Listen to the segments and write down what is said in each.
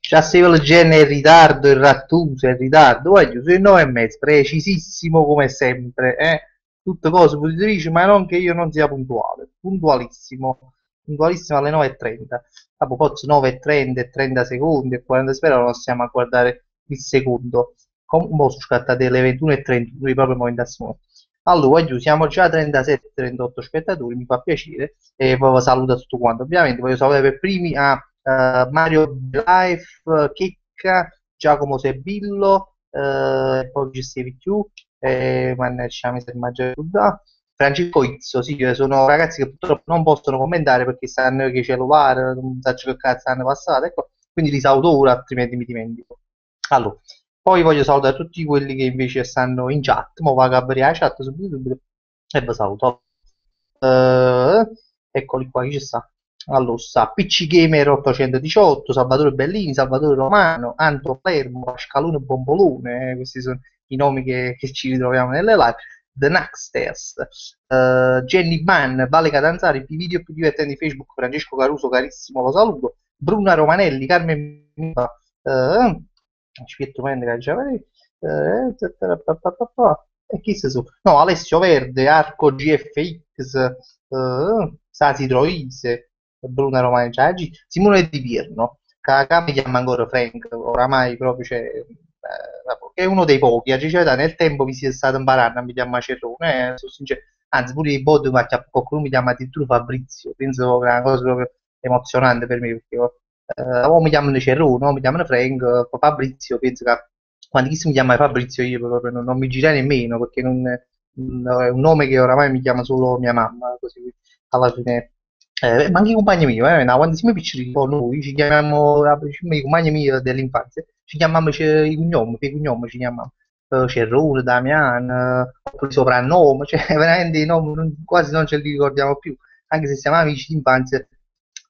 Già se io il genere in ritardo, il Rattuso è in ritardo, voglio sui 9 e mezzo, precisissimo come sempre, tutte cose positrici, ma non che io non sia puntuale, puntualissimo, puntualissimo alle 9:30. Dopo poi 9:30 e 30 secondi e 40 spero non stiamo a guardare il secondo. Mo sono scattate le 21:30, lui proprio mo indassimo. Allora, voglio, siamo già a 37-38 spettatori, mi fa piacere e poi saluto a tutto quanto. Ovviamente voglio salutare per primi a Mario Life, Checca, Giacomo Servillo, poi ci sei più, mannaggia, mi sembra già da Francesco Izzo, sì, sono ragazzi che purtroppo non possono commentare perché sanno che cellulare, non so che cazzo hanno passato, ecco, quindi li saluto ora, altrimenti mi dimentico. Allora, poi voglio salutare tutti quelli che invece stanno in chat, mo vado a aprire la chat subito e vi saluto. Eccoli qua, chi ci sta? Allora, sta PC Gamer 818, Salvatore Bellini, Salvatore Romano, Anto Palermo, Scalone Bombolone, questi sono i nomi che ci ritroviamo nelle live. The Naxters, Jenny Mann, Vale Catanzari, i video più divertenti di Facebook, Francesco Caruso, carissimo, lo saluto. Bruna Romanelli, Carmen Miva, Spietto Mendra, già e chi se su? No, Alessio Verde, Arco GFX, Sasi Troise, Bruna Romani Ciaggi, Simone Di Pirno, Kakà mi chiama ancora Frank, oramai proprio c'è, è uno dei pochi, a Ciceta nel tempo mi si è stato imparando, mi chiama Cerrone, sono sincero, anzi pure i bot, ma qualcuno mi chiama addirittura Fabrizio, penso che è una cosa proprio emozionante per me, perché o mi chiamano Cerrone, o mi chiamano Frank, Fabrizio, penso che quando chi si mi chiama Fabrizio io proprio non mi gira nemmeno, perché è un nome che oramai mi chiama solo mia mamma, così alla fine ma anche i compagni miei, no, quando siamo piccini, un po' noi ci chiamiamo, i compagni miei dell'infanzia, ci chiamiamo i cognomi, per i cognomi ci chiamiamo, Cerrone, Damian, oppure soprannome, cioè veramente i nomi quasi non ce li ricordiamo più, anche se siamo amici d'infanzia,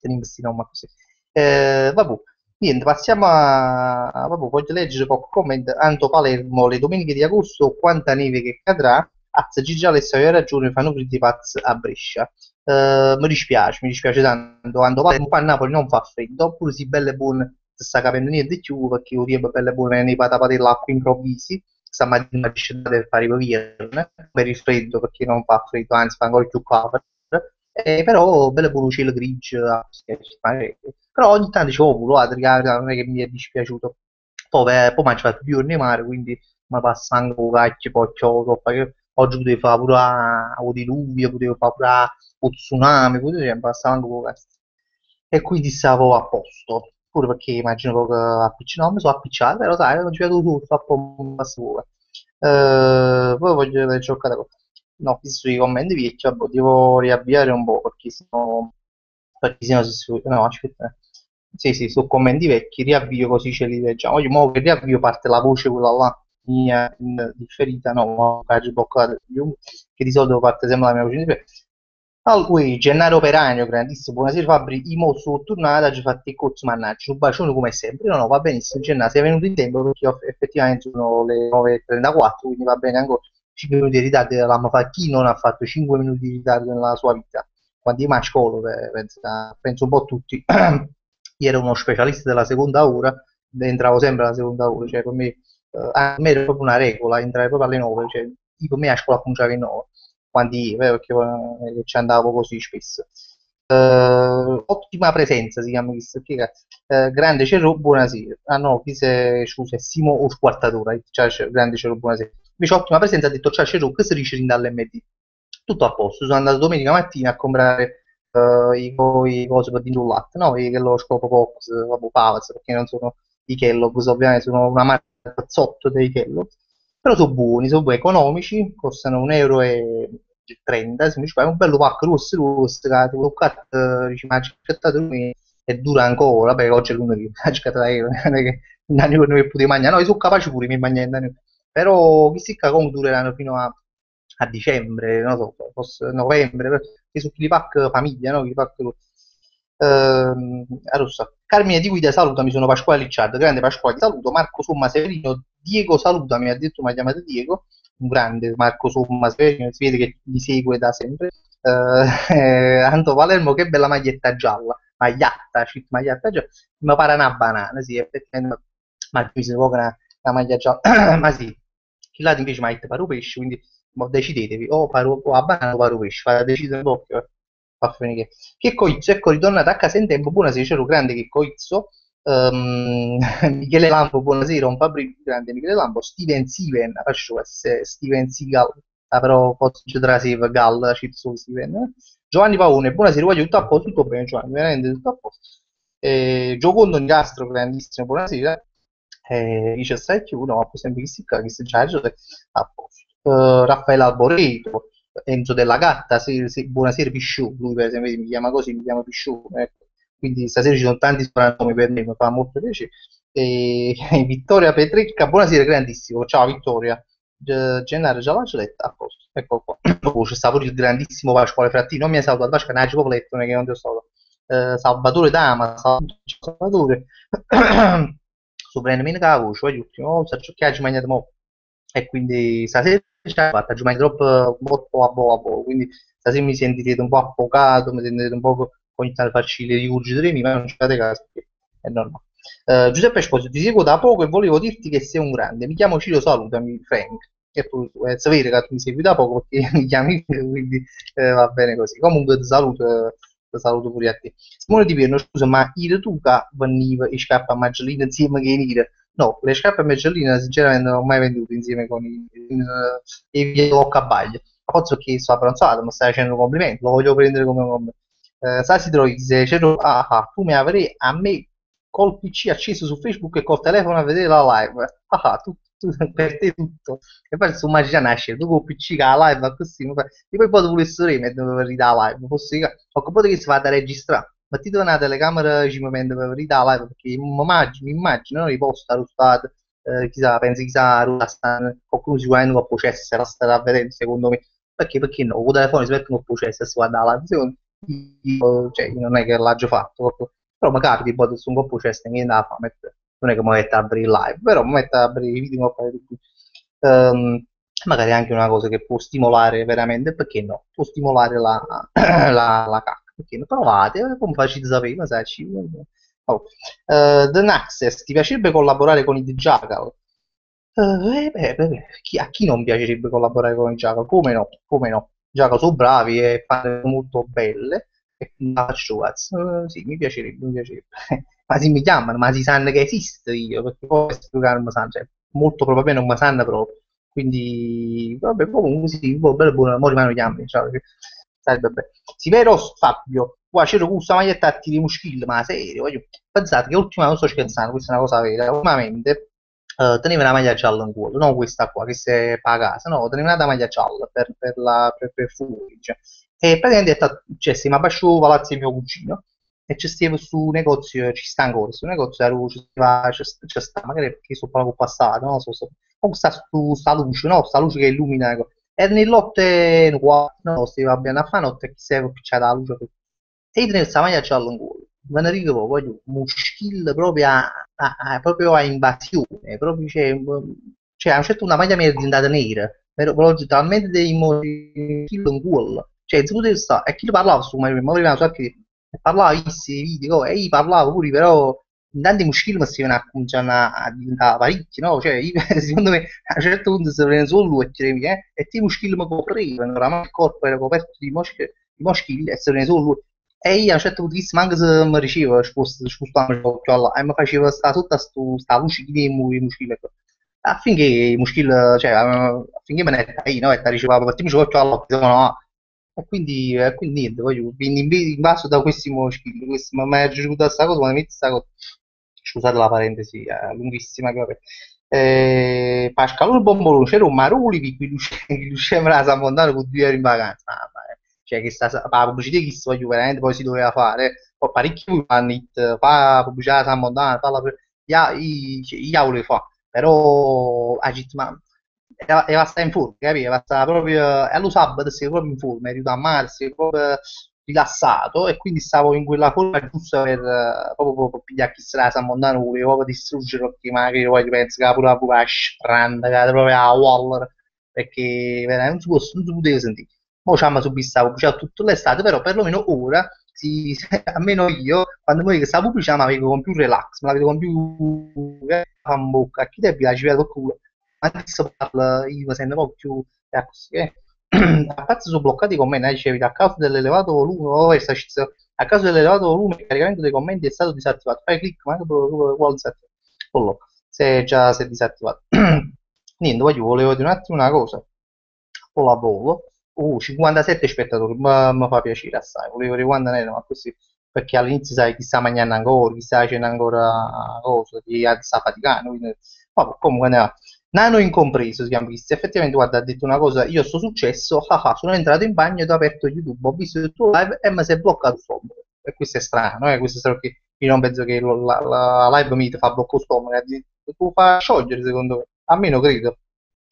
teniamo questi nomi così. Vabbè, niente, passiamo vabbè, voglio leggere poco comment, Anto Palermo, le domeniche di agosto, quanta neve che cadrà, Azza Gigi Alessio aveva ragione, fanno freddi pazzi a Brescia. Mi dispiace tanto quando Palermo qua a Napoli non fa freddo, oppure si belle buone, si sta capendo niente di più perché io tempo belle buone nei patapati dell'acqua improvvisi, stamattina ci per fare i vierne, per il freddo perché non fa freddo, anzi fa ancora più caldo, però belle buone cielo grigio, però ogni tanto ci ho voluto, non è che mi è dispiaciuto, poi mi ha fatto più giorni mare, quindi mi passa anche con cacchio, poi oggi potevo fare pure o diluvio, potevo fare pure o tsunami, potevo passare anche con questo. E quindi stavo a posto, pure perché immagino che non mi sono appicciato, però sai, non ci vedo tutto, a po' basta pure. Poi voglio vedere giocare con... No, visto i commenti vecchi, vabbè, devo riavviare un po' perché sennò no, aspetta. Sì, sì, su commenti vecchi, riavvio così ce li leggiamo. Io mo che riavvio parte la voce quella là, mia differita, no, ma che bloccata, che di solito parte sempre la mia voce differita. Allora, Gennaro Peranio, grandissimo, buonasera Fabri, imo su tornata, ci fatti cozzo mannaggia, un bacione come sempre, no, no, va benissimo, Gennaro, sei venuto in tempo perché effettivamente sono le 9:34, quindi va bene ancora, 5 minuti di ritardo, l'hanno fatto, chi non ha fatto 5 minuti di ritardo nella sua vita? Quando io mi a scuola, penso un po' tutti, io ero uno specialista della seconda ora, entravo sempre alla seconda ora, cioè per me, a me era proprio una regola, entrare proprio alle 9, cioè, io per me a scuola cominciava alle 9 quanti, perché ci andavo così spesso. Ottima presenza si chiama questo qui, grande Cerro, buonasera. Ah no, qui se, scusa, è Simo o squartatore, grande Cerro, buonasera. Invece ottima presenza ha detto ciao Cerro, che si dice in dall'MD. Tutto a posto, sono andato domenica mattina a comprare i cose per dentro il latte, no? Che lo scopo Pox, vabbè, Pavaz, perché non sono i Kellogg's, ovviamente sono una marca sotto dei Kellogg's, però sono buoni, economici, costano 1,30 se mi ci fai un bello pacco rosso rosso, che tu toccato, dici, ma c'è accettato lui e dura ancora, beh, oggi è lunedì, ha accettato non è che un anno non potevo mangiare, no, io sono capace pure di mangiare, però questi qua comunque dureranno fino a dicembre, non so, forse novembre, perché su quelli pack famiglia, no? Quelli pack, Rossa. Carmine di guida, salutami, sono Pasquale Licciardo, grande Pasquale, saluto, Marco Somma Severino, Diego salutami, ha detto mi ha chiamato Diego, un grande Marco Somma Severino, si vede che mi segue da sempre, Anto Palermo, che bella maglietta gialla, magliatta, cheat magliatta, già, mi pare una banana, sì, effettivamente, ma mi si proprio una maglia gialla, ma sì, chi là invece mi ha detto paro pesce, quindi mo decidetevi, o a banana o paro pesce, fate decidere un po', fa finire che coizzo, ecco, ritornato a casa in tempo, buonasera, c'ero grande che coizzo, Michele Lampo, buonasera, un Fabri grande Michele Lampo, faccio essere Steven Seagal, però posso traseva Gall, Cizzo Steven, Giovanni Paone, buonasera, voglio tutto a posto, tutto bene Giovanni, veramente tutto a posto. Giocondo Nicastro, grandissimo, buonasera. Dice stai più, no, ma sempre che si già a posto. Raffaele Alboreto, Enzo della Gatta, buonasera Pisciù, lui per esempio mi chiama così, mi chiama Pisciù, ecco. Quindi stasera ci sono tanti soprannomi per me, mi fa molto piacere. Vittoria Petrecca, buonasera grandissimo, ciao Vittoria. Gennaro già l'ho letta, a posto, ecco qua. Dopo c'è stato pure il grandissimo Pasquale Frattini, non mi ha salutato, Pasquale, non c'è proprio letto, non è che non ti ho salutato. Salvatore Dama, Salvatore, Soprano la voce, poi l'ultima volta ci ho mangiato mo'. E quindi stasera ci ha fatto giù troppo un po' a po', quindi stasera mi sentirete un po' affocato, mi sentirete un po' ogni tanto farci le rigurgitazioni, ma non ci fate caso, perché è normale. Giuseppe Esposito, ti seguo da poco e volevo dirti che sei un grande. Mi chiamo Ciro, salutami, Frank. E poi tu, sapere che tu mi segui da poco perché mi chiami, quindi va bene così. Comunque ti saluto pure a te. Simone Di Pierno, scusa, ma il Tuca veniva e scappa a Maggiolina insieme che Nire? No, le scarpe a Maggiolina sinceramente non ho mai vendute insieme con i miei Loccabaglia. Pozzo che sto abbronzato, mi stai facendo un complimento, lo voglio prendere come un complimento. Sasi Troise, tu mi avrei a me col PC acceso su Facebook e col telefono a vedere la live. Per te tutto. E poi su immagina nascere, tu col PC che la live così, e poi volessi mettere per ridere la live, fosse che, ho capito che si va da registrare. Mettete una telecamera ci mi prende per ridere la live, perché mi immagino, no, i post arrostati, chissà, pensi chissà, qualcuno sicuramente non può processo, se la starà vedendo, secondo me. Perché no? Con il telefono si mette un processo e si guarda la live, secondo me, cioè, non è che l'ha già fatto, però magari ti può su un po' processo, niente da fare, non è che mi mette a aprire live, però mi mette a aprire i video, magari è anche una cosa che può stimolare veramente, perché no? Può stimolare la cacca, perché no? Provate, come facete sapere, ma sai, oh. The Naxes, ti piacerebbe collaborare con i The Jackal? A chi non piacerebbe collaborare con i Jackal? Come no? Come no? I Jackal sono bravi e fanno molto belle e quindi faccio cazzo. Sì, mi piacerebbe, mi piacerebbe. Ma se mi chiamano, ma si sanno che esisto io, perché poi questo che non mi sanno, cioè, molto probabilmente non mi sanno proprio. Quindi, vabbè, comunque sì, bello buono, mo rimane chiamano, cioè, sarebbe bello. Sì, vero Fabio, qua c'ero con questa maglietta a tiri muschil, ma serio, voglio... Pensate che ultimamente, non sto scherzando, questa è una cosa vera, ultimamente teneva una maglia gialla in culo, non questa qua che si è pagata, no, teneva una maglia gialla per fuori, cioè. E praticamente cioè, stiamo a Basciò, palazzo di mio cugino, e ci stiamo su un negozio, ci sta ancora, su un negozio, ci sta, magari perché sono poco passato, no? Comunque sta su sta luce, no? Sta luce che illumina, ecco. E nell'otte no, si va bene a fare notte, chi si è picciata la luce. E io tenevo questa maglia gialla in culo, me ne ricordo, voglio, un skill proprio proprio a invasione, proprio, cioè, a un certo punto la maglia mi è diventata nera, proprio talmente dei skill in culo, cioè, non potevo stare, e chi parlava su, ma prima so che parlava di questi video, e io parlavo pure, però intanto i muscili mi stavano a cominciare a diventare parecchi, no? Cioè, io, secondo me, a un certo punto si prende solo lui e ti muscili mi coprivano, oramai il corpo era coperto di moschili e si prende solo lui. E io a un certo punto di vista, anche se mi ricevo, spostavo l'occhio là, e mi faceva sta tutta sta luce di i muscili, ecco. Affinché i muscili, cioè, affinché me ne stai, no? E ti ricevo, mettiamoci l'occhio all'occhio, no? E quindi niente, quindi in base da questi muscili, mi è giunta questa cosa, quando inizia questa cosa, scusate la parentesi, lunghissima che vabbè. Pascalone Bombolone, c'era un Maruli che riusciva a Montano con 2 euro in vacanza. Ah, ma, cioè, che la pubblicità che si voglio veramente poi si doveva fare. Poi parecchi fanno fa pubblicità a San Montano, fa io volevo fare, però ma e va a stare in forma, capito? Va a stare proprio, e allo sabato sei proprio in forma, è arrivato a mare, sei proprio rilassato e quindi stavo in quella forma giusta proprio per pigliare chi sarà San Montano, volevo proprio distruggere perché magari poi penso che pure la stranda, che era proprio a Waller, perché veramente non si poteva sentire. Mo' ci hanno subito stavo tutto l'estate, però perlomeno ora almeno io, quando poi questa pubblicità mi la vedo con più relax, me la vedo con più in bocca, a chi te piace, vedo il culo, anche se parla, io mi sento un po' più, così, a parte sono bloccati i commenti, dicevi, a causa dell'elevato volume, a causa dell'elevato volume, il caricamento dei commenti è stato disattivato, fai clic, ma che vuole disattivare? Se già si è disattivato. Niente, volevo dire un attimo una cosa, o la volo. 57 spettatori, mi fa piacere assai. Volevo dire quando ne erano, ma così, perché all'inizio sai chi sta mangiando ancora, chi sta facendo ancora cose, chi sta faticando. Quindi, vabbè, comunque ne va. Nano incompreso si chiama questo. Effettivamente, guarda, ha detto una cosa, io sto successo, sono entrato in bagno ed ho aperto YouTube, ho visto il tuo live e mi si è bloccato il stomaco. E questo è strano, questo è strano perché io non penso che la live mi fa bloccare lo stomaco, tu fa sciogliere secondo me, a me non credo.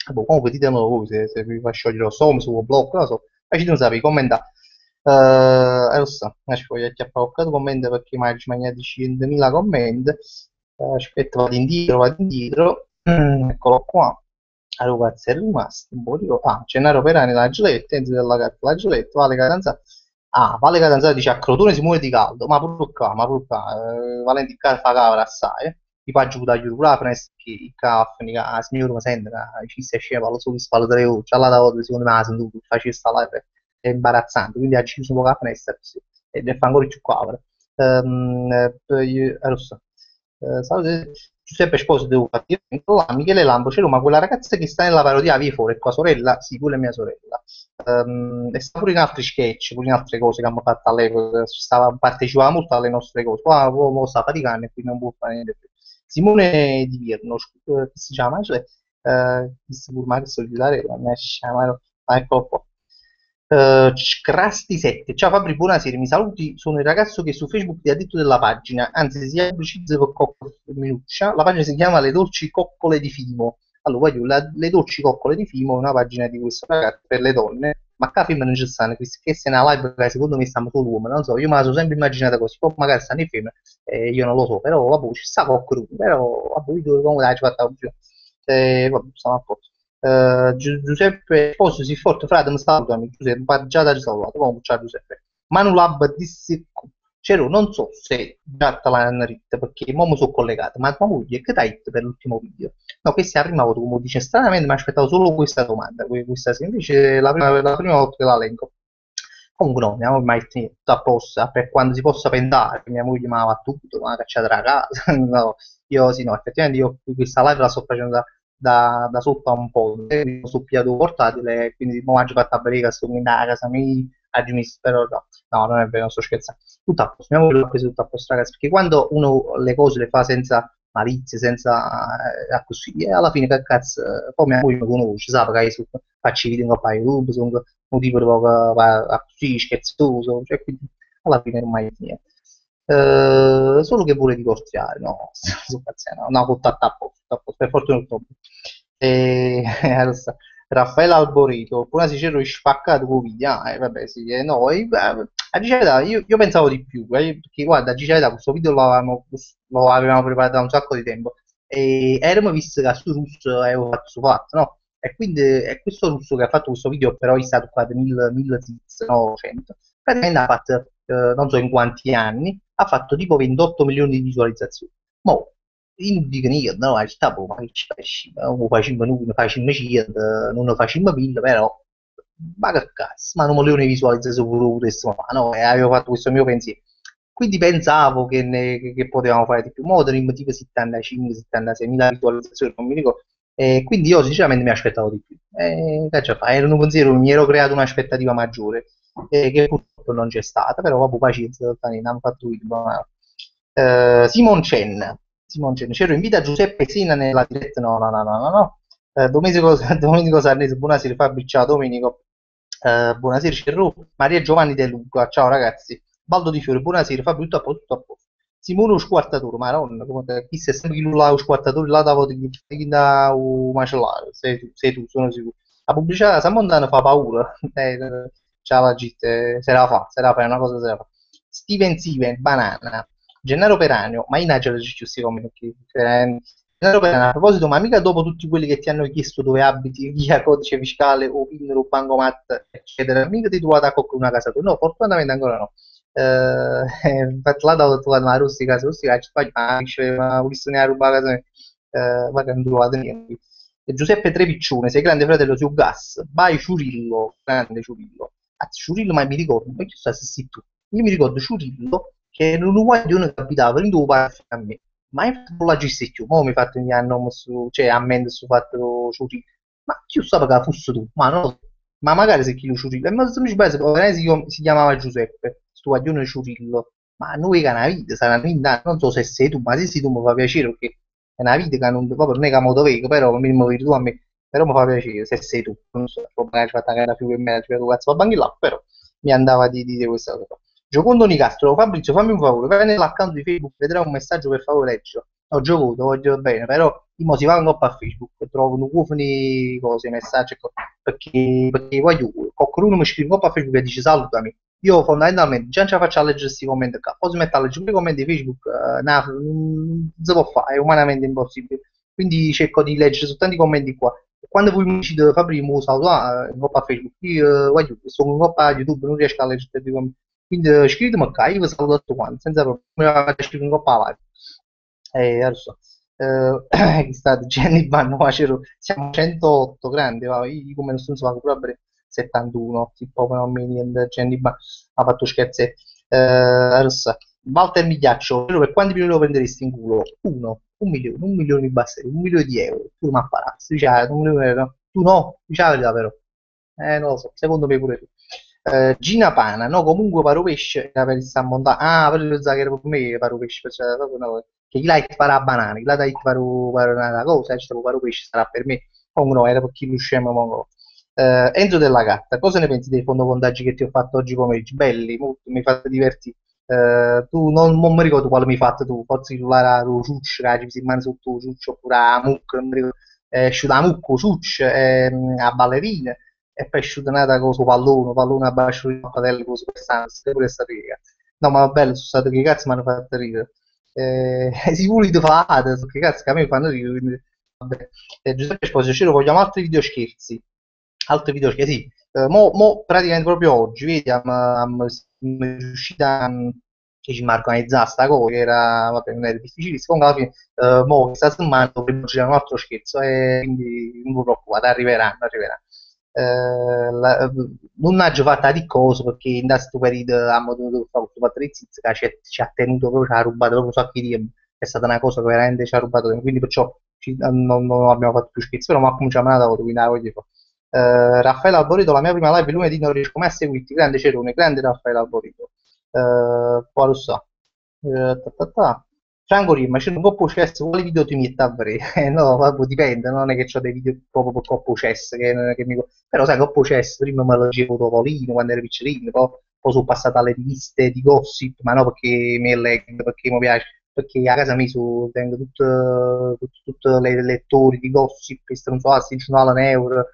Boh, comunque ditemelo voi se vi fa sciogliere lo stomaco, se vuoi blocco, non lo so. E ci non sapete, commenta. Lo so, ci voglio acchiappare qualche commento perché magari ci mangiate 100.000 commenti. Aspetta, vado indietro. Eccolo qua. Allora, cazzo è rimasto un po' di Gennaro Perani, la Giulietta, Enzo della Carta, la Giulietta, Vale Catanzaro. Vale Catanzaro dice a Crotone si muove di caldo, ma pure qua, Valenti fa cavolo assai, mi faccio pure aiutare la finestra che il caffè, la signora mi sente, che ci stai scema, lo so che spallo 3 ore, già la volta secondo me la sento, faccio questa live, è imbarazzante, quindi ha chiuso un po' la finestra così, e ne fa ancora più cavolo. Lo so. Salve, Giuseppe Sposo devo partire. Michele Lambo, c'è ma quella ragazza che sta nella parodia Via Fuori, è tua sorella? Sì, quella è mia sorella. E sta pure in altri sketch, pure in altre cose che abbiamo fatto all'epoca, partecipava molto alle nostre cose. Qua uomo sta faticando e quindi non può fare niente più. Simone Di Virno, che si chiama? Cioè, questo pure che solidale, non si chiama, eccolo qua. Crasti 7, ciao Fabri, buonasera, mi saluti, sono il ragazzo che su Facebook ti ha detto della pagina, anzi si pubblicizza per coccole minuccia, la pagina si chiama Le Dolci Coccole di Fimo. Allora, voglio Le Dolci Coccole di Fimo è una pagina di questo ragazzo per le donne, ma qua film non ci stanno, che se è una live che secondo me stiamo solo uomini, non so, io me la sono sempre immaginata così, poi magari stanno i film, io non lo so, però vabbè, ci sta coccolo, però vabbè, io come dai, ci fatta la pubblicità. Vabbè, stiamo a posto. Giuseppe Sposo si forte frate mi salutami Giuseppe Baggiata ci salutato comunque ciao Giuseppe Manulab disse Cero non so se già te l'hanno ritta perché mo mi sono collegato ma tua moglie che t'ha detto per l'ultimo video no questa è la prima volta come dice stranamente mi aspettavo solo questa domanda questa invece è la prima volta che la leggo comunque no, mia moglie mi ha detto tutto a posto, per quando si possa pensare, che mia moglie mi ha battuto, mi ha cacciato da casa, no, io sì, no, effettivamente io questa live la sto facendo da sotto a un po', sul piatto portatile, quindi mi ho fatto a briga, sto quindi a casa mia, oggi mi spero, no, non è vero, non sto scherzando, tutto a posto, mia moglie l'ha preso tutto a posto, ragazzi, perché quando uno le cose le fa senza malizia, senza così, e alla fine per cazzo, poi mia moglie mi conosce, sa, perché io faccio i video un po' a YouTube, sono un tipo di poco così scherzoso, cioè, quindi alla fine non mai niente. Solo che vuole divorziare, no, sto paziendo, no, con tutto a posto, per fortuna tutto. Lo sta. Raffaele Alboreto, pure si c'era spaccato con video, vabbè sì, no, a dire la verità, io pensavo di più, perché guarda, a dire la verità, questo video lo avevamo preparato da un sacco di tempo, e eravamo visto che su russo avevo fatto su fatto, no? E quindi è questo russo che ha fatto questo video, però è stato qua 1000 tips, no 100. Praticamente ha fatto, non so in quanti anni, ha fatto tipo 28 milioni di visualizzazioni. Mo, io dico io, no, sta boh, ma che ci fai? Non facciamo noi, non facciamo 100, non facciamo 1000, però, ma che cazzo, ma non volevo ne visualizzazioni pure questo, ma no, e avevo fatto questo mio pensiero. Quindi pensavo che potevamo fare di più. Modern tipo 75-76 mila visualizzazioni, non mi ricordo. Quindi io sinceramente mi aspettavo di più. Che ce fa? Era un pensiero, mi ero creato un'aspettativa maggiore, che purtroppo non c'è stata, però vabbè, pazienza, hanno fatto il Simon Chen. Simon Chen, c'ero invita Giuseppe Sina nella diretta, no, no, no, no, no, no. Domenico, Domenico Sarnese, buonasera Fabio, ciao Domenico. Buonasera Cerro, Maria Giovanni De Luca, ciao ragazzi. Baldo di Fiore, buonasera Fabio, tutto a posto, tutto a posto. Simone lo squartatore, maronna, chi sei sempre chi là lo squartatore, là chi da un macellare, sei tu, sono sicuro. La pubblicità Samontana fa paura, ciao la gente, se la fa, è una cosa se la fa. Steven, banana, Gennaro Peranio, ma in agile ci giusti come Gennaro Peranio, a proposito, ma mica dopo tutti quelli che ti hanno chiesto dove abiti, via codice fiscale o PIN o bancomat, eccetera, mica ti trovate a coccare una casa tua? No, fortunatamente ancora no. Infatti là ho trovato una rustica, ci fai, ma volessi ne rubare casa mia, ma che non trovate niente. E Giuseppe Trepiccione, sei grande fratello su gas, vai Ciurillo, grande Ciurillo. Anzi, Ciurillo, ma mi ricordo, ma chi sta se sei tu? Io mi ricordo Ciurillo che era un uomo di uno che abitava in due parti a me, ma infatti non la gesti più, ma mi fatto gli anni, cioè a me su fatto Ciurillo, ma chi lo sapeva che fosse tu? Ma no, ma magari se chi lo Ciurillo, e ma se mi ci penso, si chiamava Giuseppe, sto guaglione Ciurillo, ma noi che è una vita, sarà una vita, non so se sei tu, ma se sei tu mi fa piacere perché è una vita che non, proprio non è che mo vedo, però mi vedi tu a me, però mi fa piacere se sei tu, non so, magari ci fatta una più che me, ci vedo cazzo, va banchi là, però mi andava di dire questa cosa. Giocondo Nicastro, Fabrizio, fammi un favore, vai nell'account di Facebook, vedrai un messaggio per favore leggilo. Ho giocato, voglio bene, però io si va un po' a Facebook, trovo un cufoni cose, messaggi, perché voglio, qualcuno mi scrive un po' a Facebook e dice salutami. Io fondamentalmente già non ce la faccio a leggere questi commenti qua, poi si mette a leggere pure i commenti di Facebook, non si può fare, è umanamente impossibile. Quindi cerco di leggere soltanto i commenti qua. E quando voi mi dite Fabri, mi saluto un po' a Facebook, io voglio, sono un po' a YouTube, non riesco a leggere tutti i commenti. Quindi scrivetemi qua, io vi saluto tutti quanti, senza problemi, scrivere un po' a live. Lo so. Che sta dicendo il vanno, siamo 108 grandi, va, io come non sono pure 71, tipo non mi niente, Gianni ha fatto scherzetti. Lo so. Walter Migliaccio, per quanti milioni lo prenderesti in culo? Uno, 1 milione, 1 milione di basteria, 1 milione di euro, tu ma palazzo, diciamo, 1 milione, no? Tu no, diciamo la verità però. Non lo so, secondo me pure tu. Gina Pana, no, comunque paro pesce era per il San Montano. Ah, per lo che era per me paro pesce, cioè, proprio una cosa. Che chi l'ha detto farà banane, chi l'ha detto fare una cosa, cioè, paro pesce sarà per me. Comunque no, era per chi lo scemo, mongo. Enzo della Gatta, cosa ne pensi dei fondovondaggi che ti ho fatto oggi pomeriggio? Belli, molto, mi fate divertire. Tu non mi ricordo quale mi hai fatto tu, forse sull'ara lo ciuccio, che ci si manda sotto ciuccio oppure a mucca, non mi ricordo. È asciutta a mucco, ciuccio, a ballerine e poi è asciutta nata con il pallone a bacio di pappatello con Super Sans, pure sta riga. No, ma bello, sono stato che cazzo mi hanno fatto ridere. Sicuri di fate, che cazzo che a me fanno ridere, quindi, vabbè. Giuseppe Esposito, vogliamo altri videoscherzi. Altri videoscherzi, sì. Mo praticamente proprio oggi, vedi, è riuscita che ci organizzare sta cosa, che era, vabbè, non era difficilissimo, comunque alla fine, mo questa settimana dovremmo girare un altro scherzo, e quindi non vi preoccupate, arriveranno. Non ha giocato di cose perché in questo periodo abbiamo dovuto fare questo patrizio che ci ha tenuto proprio, ci ha rubato proprio un sacco di tempo, è stata una cosa che veramente ci ha rubato tempo, quindi perciò non abbiamo fatto più scherzi, però ma cominciamo a lavoro, quindi la voglio fare. Raffaele Alborito, la mia prima live lunedì non riesco mai a seguirti, grande Cerone, grande Raffaele Alborito. Poi lo so. Franco Rima, c'è un po' cesso, quali video ti metti a vedere? No, vabbè, dipende, non è che ho dei video proprio per coppo cesso, però sai, coppo cesso, prima me lo leggevo Topolino quando ero piccolino, poi sono passato alle riviste di gossip, ma no perché mi leggo, perché mi piace, perché a casa mia tengo tutte le lettori di gossip, che non so, si giornale un euro,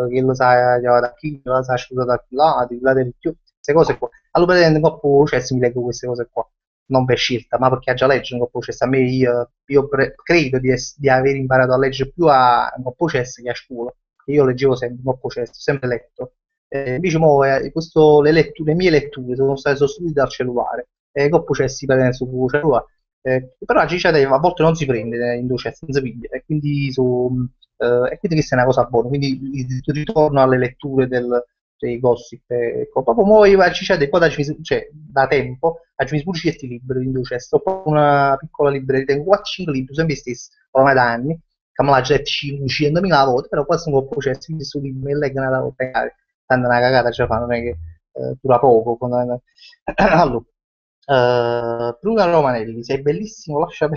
che lo sa da qui, lo sa asciugato da là, di là del più, queste cose qua. Allora, praticamente, coppo cesso mi leggo queste cose qua non per scelta, ma perché già legge un po' chess. A me io credo di aver imparato a leggere più a un po' chess che a scuola. Io leggevo sempre un po' chess, ho sempre letto. Invece le mie letture sono state sostituite dal cellulare. Coppo chess si prende sul cellulare. Però la ciccia a volte non si prende in docesse, non si piglia, e quindi questa è una cosa buona. Quindi ritorno alle letture dei gossip. Ecco, proprio io a Cicciade qua cioè, da tempo ci mi pure certi libri in cui sto proprio una piccola libreria, tengo 4-5 libri, sempre stessi, ormai da anni, che me l'ha già 500.000 volte, però qua sono un po' processi, quindi su libri e leggo una volta, tanto una cagata ce la fa, non è che dura poco. Allora, Bruno Romanelli, sei bellissimo, lascia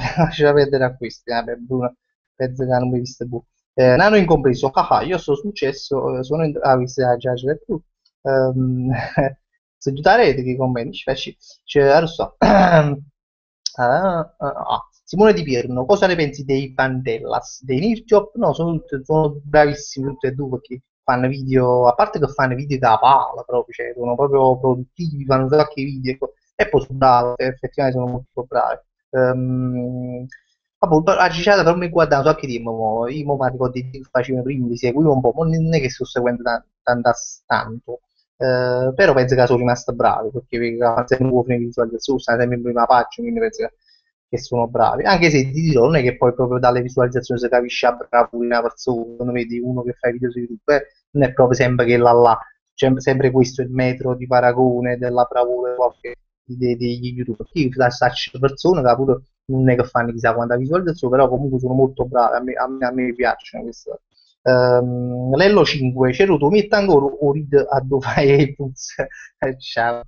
perdere a questi, vabbè, Bruno, penso che non mi viste più. Nano incompreso, ah, io sto successo, visto già ce l'hai tu. Ehm, seduta a rete che commenti, cioè, lo so. Simone Di Pierno, cosa ne pensi dei Pandellas? Dei Nirchop? No, sono bravissimi tutti e due perché fanno video, a parte che fanno video da pala proprio, cioè, sono proprio produttivi, fanno un sacco di video e poi sono bravi, effettivamente sono molto bravi. Ehm, Vabbè, la Cicciata per me guarda un sacco di tempo, io mo mi ricordo che facevo prima, li seguivo un po', ma non è che sto seguendo tanto. però penso che sono rimasti bravi perché fanno sempre nuove visualizzazioni, stanno sempre in prima pagina, quindi penso che sono bravi. Anche se ti dirò, non è che poi proprio dalle visualizzazioni si capisce a bravura una persona, quando vedi uno che fa i video su YouTube, non è proprio sempre che là, c'è sempre questo il metro di paragone della bravura degli YouTuber. Io faccio persone che pure non è che fanno chissà quanta visualizzazione, però comunque sono molto bravi, a me piacciono queste. Lello 5, c'è tu metti ancora o ride a dove fai i puzzi. Ciao.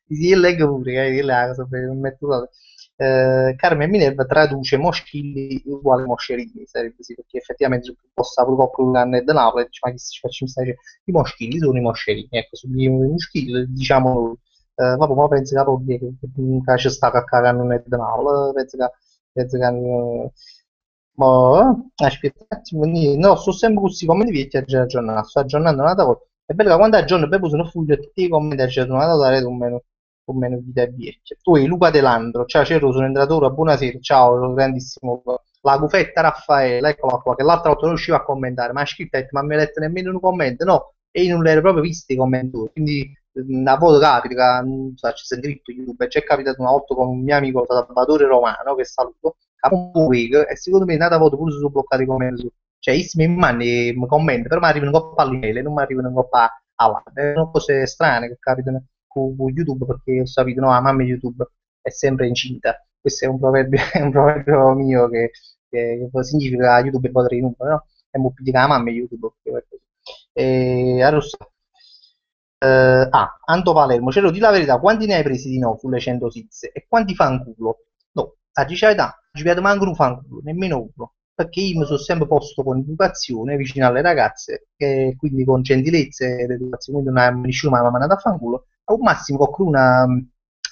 Sì, leggo pure, che la cosa per metto solo. Carmen Minerva traduce moschilli uguale moscerini, sarebbe sì, perché effettivamente se possa proprio con un anno di Napoli, dice, ma che si facciamo stare? I moschilli sono i moscerini, ecco, sugli moschilli diciamo noi. Vabbè, ma penso che poi che ci sta a cagare non è di Napoli, penso che ma aspetta un attimo, no, sto sempre così come devi aggiornare, sto aggiornando una volta. È bello che quando aggiorno poi sono fuglio tutti i commenti aggiornati da rete con meno vita e vecchia. Tu sei Luca De Landro, ciao Cero, sono entrato ora, buonasera, ciao, grandissimo. La Gufetta Raffaella, eccola qua, che l'altra volta non riuscivo a commentare, ma ha scritto, ma non mi ha letto nemmeno un commento, no, e io non l'ero proprio visto i commenti, quindi a volte capita che non so, ci sei scritto YouTube, c'è capitato una volta con un mio amico Salvatore Romano, che saluto, a un week, e secondo me è andata a volte pure si sono bloccati i commenti su, cioè, io mi mando mi commento, però mi arrivano un po' all'email, non mi arrivano un po' a sono cose strane che capitano con YouTube perché ho sapito, no, la mamma di YouTube è sempre incinta. Questo è un proverbio, è un proverbio mio che significa YouTube è potere di numero, no? E mo più di la mamma di YouTube. Perché è così. Allora, Anto Palermo, c'ero di la verità, quanti ne hai presi di no sulle 100 sizze e quanti fanculo? No, a dire la verità, non ci vedo manco un fanculo, nemmeno uno, perché io mi sono sempre posto con educazione vicino alle ragazze, e quindi con gentilezza ed educazione, quindi non è nessuno mi ha mandato a fanculo, al massimo qualcuno ha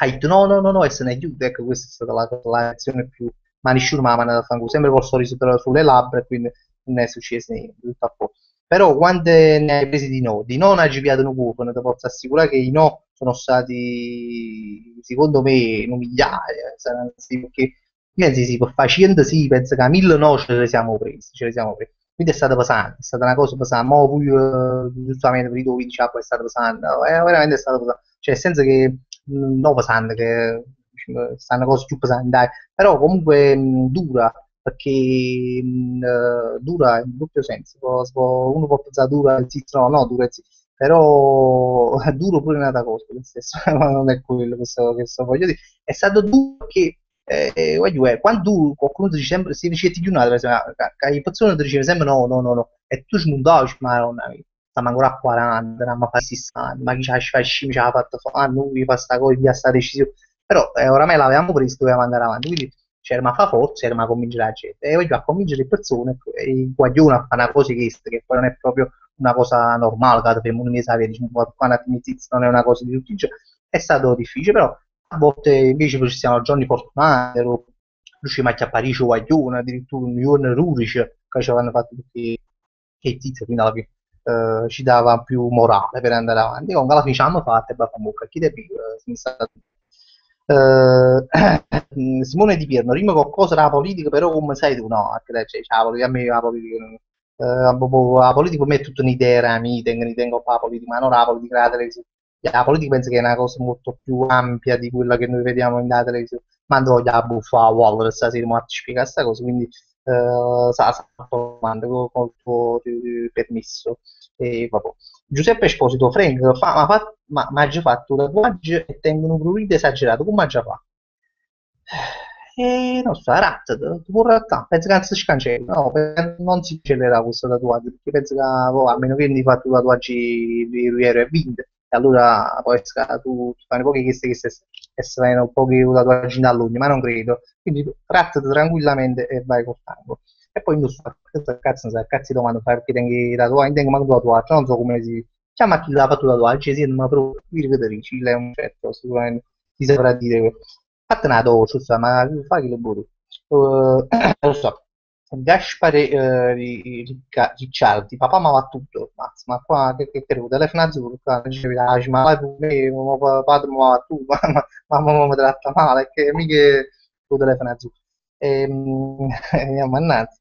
detto no, no, no, no, e se ne chiude, ecco, questa è stata la reazione più, ma nessuno mi ha mandato a fanculo, sempre col sorriso sulle labbra, e quindi non è successo niente, tutto a posto. Però quante ne hai presi di no? Di no ne hai piato un po', ti posso assicurare che i no sono stati, secondo me, un migliaia, sì, perché pensi sì, per fare 100 sì, penso che a 1000 no ce le siamo presi, ce le siamo presi. Quindi è stata pesante, è stata una cosa pesante, ma poi giustamente per i tuoi dici, poi è stata pesante, no, veramente è stata pesante, cioè nel senso che, no pesante, che stanno cose più pesanti, dai, però comunque dura, perché dura in doppio senso, uno può pensare dura il zizzo, no, no, dura il zizzo, però è duro pure un'altra cosa, nel senso, ma non è quello che voglio dire, è stato duro perché voglio dire, quando tu, qualcuno ti dice sempre, si dice di un'altra, che le persone ti dicono sempre no, no, no, no, e tu smuntavi, ma non stiamo ancora a 40, non ma fai 60, ma chi c'ha fa scimmia, ce l'ha fatta fare, noi fa sta cosa, via sta decisione, però oramai l'avevamo preso, dovevamo andare avanti, quindi c'era ma fa forza, era ma convincere la gente, e voglio a convincere le persone, e il guaglione a fare una cosa che poi non è proprio una cosa normale, che per un mese avere 50 attimi zizi, non è una cosa di tutti i giorni, è stato difficile, però a volte invece poi ci siamo giorni fortunati, riusciamo a chiappare o guaglione, addirittura un giorno Ruric, che ci avevano fatto tutti i tizi, quindi alla fine ci dava più morale per andare avanti. Comunque alla fine ci hanno fatto e basta mucca, chi te più, Simone Di Pierno, rima qualcosa della politica, però come sai tu, no, cioè, la politica, a me la politica, la politica per me è tutta un'idea, mi tengo qua la politica, ma non la politica della televisione. La politica penso che è una cosa molto più ampia di quella che noi vediamo in della televisione, ma non voglio la buffa a Waller stasera, ma ti spiegare questa cosa, quindi sa domanda con il tuo permesso. E, vabbè. Giuseppe Esposito, Frank, ma ha già fatto un tatuaggio e tengono prurito esagerato, come ha già fatto? Non so, Ratted, tipo penso che non si cancella, no, non si cancellerà questo tatuaggio, perché penso che boh, a meno che non hai fatto tatuaggi di Ruggero e Wind, e allora poi tu fai un po' che si fanno un po' che tatuaggi dall'ogni, ma non credo, quindi Ratted tranquillamente e vai col tango. E poi non so, cazzo, non so, cazzo di domanda, perché tengo i tatuaggi, tengo manco tatuaggio, non so come si... Chiama chi l'ha fatto tatuaggi, sì, ma proprio, vi rivedrete, è un certo, sicuramente ti saprà dire. Fate una doccia, ma fai che lavoro. Lo so. Gaspare Ricciardi, papà mi va tutto, ma qua che credo, telefono azzurro, qua dicevi, ma vai pure, padre mi va tu, mamma mi tratta male, che mica tu telefono azzurro. Mannaggia.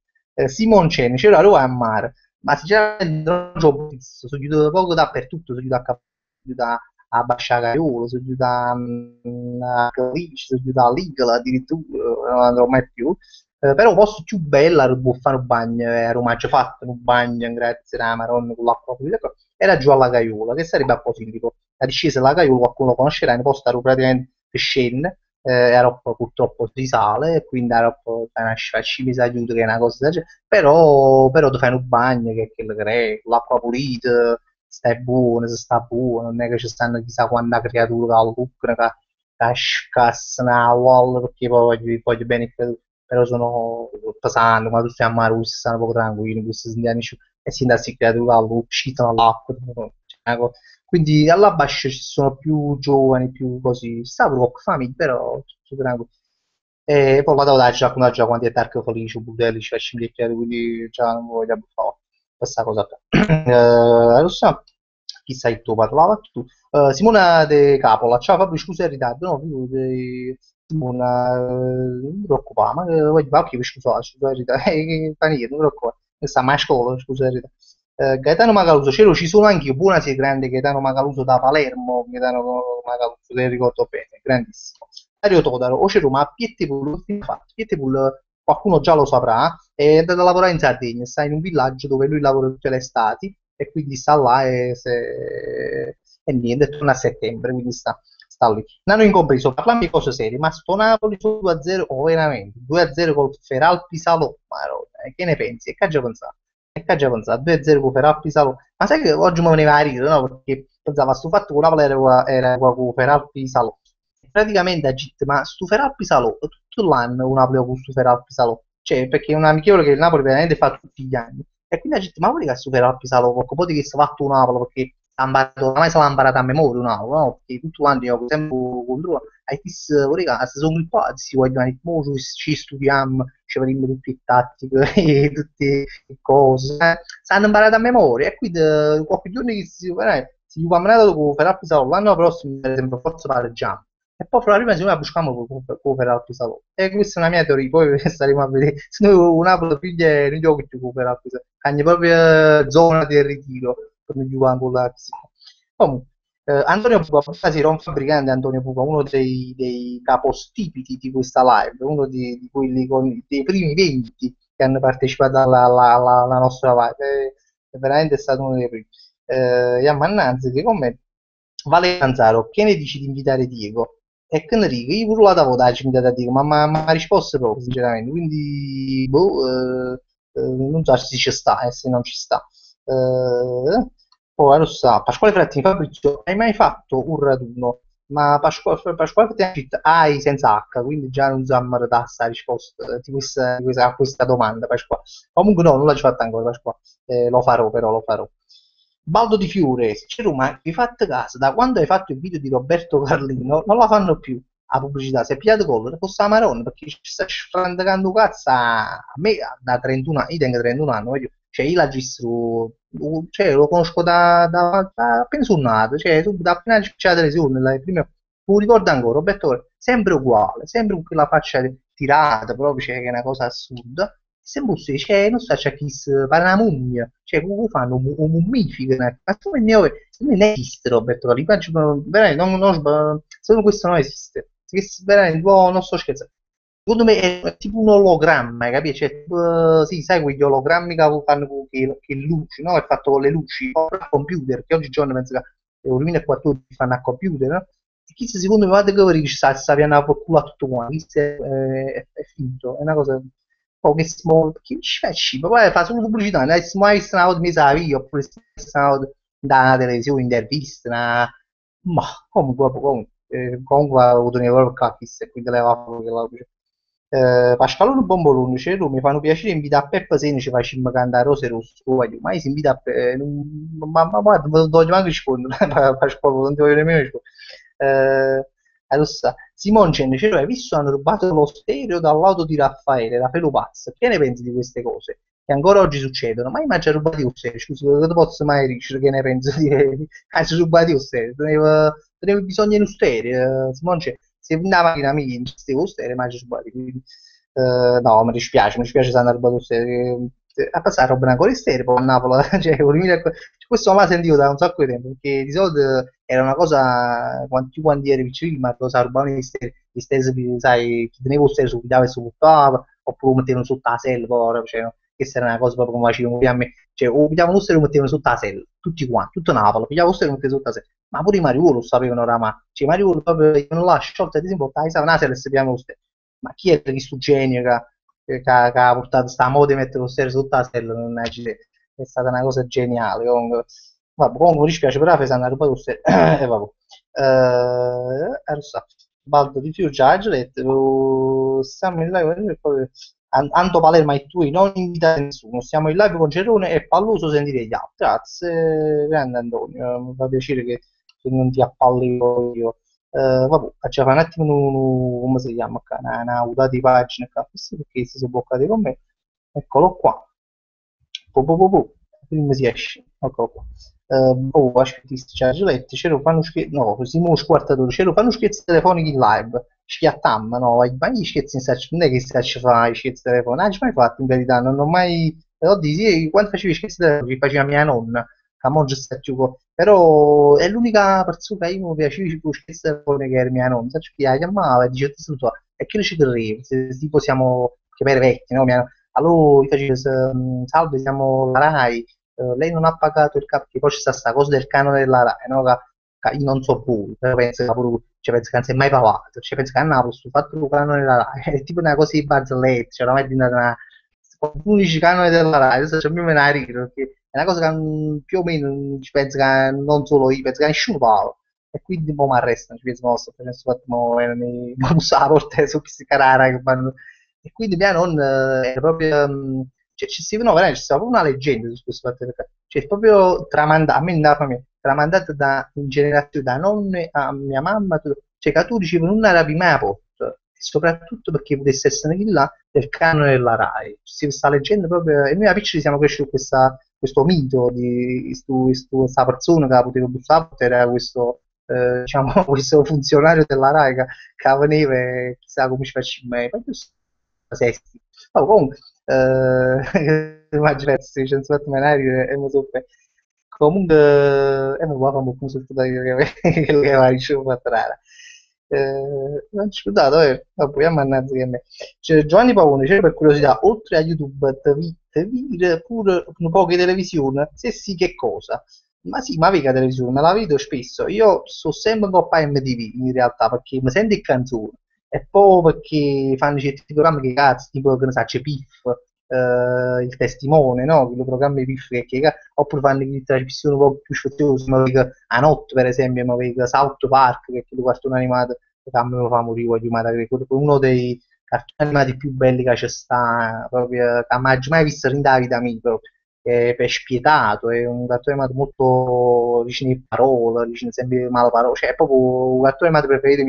Simon Chen, c'era a Roma e a mare, ma sinceramente non c'ho visto, sono chiuso poco dappertutto, sono chiuso a capo. giuta a Basciacaiola, sono giuta a Calice, sono giuta a Ligola addirittura, non andrò mai più. Però il posto più bello era dove fare un bagno, a Roma ci ho fatto un bagno, grazie alla Maronna, con l'acqua pulita, era giù alla Caiola, che sarebbe a Posillipo. La discesa alla Caiola, qualcuno lo conoscerà, in posto ero praticamente scende, era purtroppo si sale, e quindi era una scimmia aiuto che è una cosa del genere, però ti fai un bagno, che è quello che è, l'acqua pulita, stai buono, se sta buono, non è che ci stanno chissà quanta creatura che lucrano, che scassano la wall, perché poi bene che però sono pesanti, ma tu stai a mare, questi stanno poco tranquilli, questi sono amici, e si da si creatura che uscita dall'acqua, cioè, quindi alla Bascia ci sono più giovani, più così, sta proprio con famiglia, però tutto tranquillo. E poi vado da già quando è tardi felice, budelli, ci faccio invecchiare, quindi già non voglio più fare questa cosa qua. Lo so, chi sai tu parlava tu. Simona De Capola, ciao Fabio, scusa il ritardo, no, Simona, non ti preoccupare, ma voglio fare che scusa il ritardo, fa niente, non ti preoccupare, sta mai a scuola, scusa il ritardo. Gaetano Magaluso, c'ero, ci sono anche io, buonasera, grande Gaetano Magaluso da Palermo, Gaetano Magaluso, te ricordo bene, grandissimo. Dario Todaro, o c'è Roma, a Pietipul, infatti, Pietipul qualcuno già lo saprà, è andato a lavorare in Sardegna, sta in un villaggio dove lui lavora tutte le estati e quindi sta là e niente, torna a settembre, quindi sta lì. Nano incompreso, parlami di cose serie, ma sto Napoli su 2-0, oh veramente, 2-0 col Feralpi Salò, ma che ne pensi? E che già pensato? E che già pensato? 2-0 con Feralpi Salò, ma sai che oggi mi veniva a ridere, no? Perché pensavo a sto fatto che Napoli era con Feralpi Salò. Praticamente ha detto, ma sto Feralpi Salò, tutto l'anno un Napoli con sto Feralpi Salò, cioè perché è un amichevole che il Napoli veramente fa tutti gli anni. E quindi ha detto, ma vuoi che sto Feralpi Salò, poco poi che si è fatto un Napoli, perché ormai se l'ha imparato a memoria un Napoli, no? Perché tutto l'anno io sempre contro, hai visto, vuoi che si sono occupati, si vogliono dire, mo ci studiamo, ci vedremo tutte le tattiche e tutte le cose, si hanno imparato a memoria, e quindi qualche giorno che si va a con Feralpi Salò, l'anno prossimo per esempio forse pareggiamo. E poi probabilmente noi la buschiamo per altri saloni. E questa è una mia teoria, poi staremo a vedere. Se noi un Napoli piglia, non gioco più per altri saloni. Cagna proprio zona del ritiro, per non giocare con la comunque, Antonio Pupa, stasera è un fabbricante Antonio Pupa, uno dei capostipiti di questa live, uno di quelli dei primi 20 che hanno partecipato alla nostra live. È veramente stato uno dei primi. Iamannanzi che con me Vale Canzaro, che ne dici di invitare Diego? E che ne dico? Io pure la davo da invitare a Diego, ma ha risposto proprio, sinceramente. Quindi, boh, non so se ci sta e se non ci sta. Poi lo sta. Pasquale Frattini, Fabrizio, hai mai fatto un raduno? Ma Pasquale Frattini hai senza H, quindi già non so da sta risposta a questa domanda, Pasquale. Comunque no, non l'ho fatta ancora, Pasquale. Lo farò, però lo farò. Baldo di Fiore, c'è Roma, hai fatto caso, da quando hai fatto il video di Roberto Carlino, non la fanno più la pubblicità, si è pigliato collo, fosse la Maronna, perché ci sta frantacando cazzo a me da 31 anni, io tengo 31 anni, cioè io la registro, cioè lo conosco da appena sono nato, cioè da appena c'è la televisione, le prime, lo ricordo ancora, Roberto Carlino, sempre uguale, sempre con quella faccia tirata, proprio, cioè, che è una cosa assurda. Sembra cioè, non so, c'è chi pare una mummia, cioè, come fanno un mummifico, ma come secondo me non esiste Roberto Carli, veramente, secondo me questo non esiste, veramente, non sto scherzando, secondo me è tipo un ologramma, hai capito? Cioè, tipo, sì, sai quegli ologrammi che fanno con che luci, no? È fatto con le luci, o al computer, che oggigiorno penso che le 2014 fanno a computer, no? E chi secondo me guarda che sta piano per culo a tutto quanto, questo è finto, è una cosa pochissimo, chi ci fai? Ma poi fa solo pubblicità, non è mai visto una volta mi sa io, oppure se una volta da televisione, intervista, ma comunque ho avuto un errore e quindi leva fuori la luce. Pascalone Bombolone, cioè, mi fanno piacere invitare a Peppa se ci facciamo cantare Rose Rosso, ma io si invita a ma guarda, non voglio manco rispondere, Pasquale, non ti voglio nemmeno rispondere. Allora, Simon Chen, cioè, hai visto hanno rubato lo stereo dall'auto di Raffaele Paz, che ne pensi di queste cose? Che ancora oggi succedono, ma immagina rubati lo stereo, scusi, non posso mai dire che ne pensi di che rubati lo stereo, tenevo bisogno di uno stereo, Simon Chen, se una macchina mia in queste stereo, ma ci rubati, quindi, no, mi dispiace se hanno rubato lo stereo, A passare roba ancora estera, poi a Napoli, cioè, questo non l'ha sentito da un sacco di tempo, perché di solito era una cosa, quando, più quando eri piccino, ma cosa rubavano gli stessi, sai, chi teneva lo stesso, chi dava e si buttava, oppure lo mettevano sotto la selva, ora, cioè, no? Questa era una cosa proprio come facevano qui a me, cioè, o pigliavano lo stesso e lo mettevano sotto la selva, tutti quanti, tutto Napoli, pigliavano lo stesso e lo mettevano sotto la selva, ma pure i Mariuolo lo sapevano oramai, cioè, i Mariuolo proprio, io là, sciolta di simbotta, stavano a selva e si pigliavano lo stesso, ma chi è questo genio che ha portato sta moda di mettere lo stereo sotto la stella, non è, è stata una cosa geniale. Comunque, vabbè, comunque mi dispiace, però Fesana ha rubato lo stereo. E vabbè. Adesso, Baldo di più, già, già detto, stiamo in live, Anto Palermo e tu, non invitate nessuno, stiamo in live con Cerone e Palloso sentire gli altri. Grazie, grande Antonio, mi fa piacere che non ti appallo io. Vabbè, facciamo un attimo come si chiama qua, una uda di pagina qua, così, perché si sono bloccati con me. Eccolo qua. Prima si esce. Eccolo qua. Oh, aspetti, c'è Giletti, c'era fanno scherzi, no, Simone Squartatore, c'era fanno scherzi telefonici in live, schiattamma, no, ma gli scherzi non è che si fa i scherzi telefonici, non ci mai fatto in verità, non ho mai, però di sì, quando facevi i scherzi telefonici, faceva mia nonna, che mo già sta più però è l'unica persona che io mi piaceva con scherzi telefonici che era mia nonna, sai, che la chiamava e diceva, e che ci credevi, se tipo siamo, che per vecchi, no, allora gli facevo, salve, siamo la Rai, lei non ha pagato il capo, che poi c'è sta sta cosa del canone della Rai, no? Che io non so voi, però penso che, cioè, penso che non si è mai pagato, cioè, penso che a Napoli sul fatto del canone della Rai è tipo una cosa di barzelletta, cioè oramai è diventata una, unici canoni della Rai, adesso c'è più o meno a ridere, perché è una cosa che più o meno ci penso che non solo io, penso che nessuno paga, e quindi un po' mi arrestano, ci penso, no, sto facendo questo fatto, mi bussa la porta su questi carara che fanno, e quindi mia nonna era proprio, cioè, no, veramente, c'è stata proprio una leggenda su questo fatto, cioè, è proprio tramandato, a me nella famiglia, tramandato da in generazione, da nonne a mia mamma, cioè che tu dicevi non arabi mai a posto, e soprattutto perché potesse essere chi là del canone della Rai. C'è questa leggenda proprio, e noi da piccoli siamo cresciuti con questo mito di questa persona che poteva bussare, era questo, diciamo, questo funzionario della Rai che veniva e chissà come ci facciamo, proprio sesti. Oh, comunque, immagino se ci sono fatto manare e mi so comunque mi guarda un po' come sul che va riuscito a trarre. Non ci ho dato, vabbè, poi mannaggia che me. C'è Giovanni Pavone, c'è per curiosità, oltre a YouTube, te vide pure un po' di televisione, se sì che cosa? Ma sì, ma mica televisione, me la vedo spesso. Io sto sempre con MTV in realtà perché mi sento il canzone e poi perché fanno certi programmi che cazzo, tipo che ne sa, c'è Piff, il testimone, no? Quello programma di Piff oppure fanno le trasmissioni un po' più sciocchezze, ma vedo a notte per esempio, ma vedo South Park, che è quello cartone animato che a me fa morire, voglio mai, uno dei cartoni animati più belli che c'è sta, proprio, che mai mai visto in Davide amico, è spietato, è un cartone animato molto vicino alle parole, vicino sempre alle parole, cioè è proprio un cartone animato preferito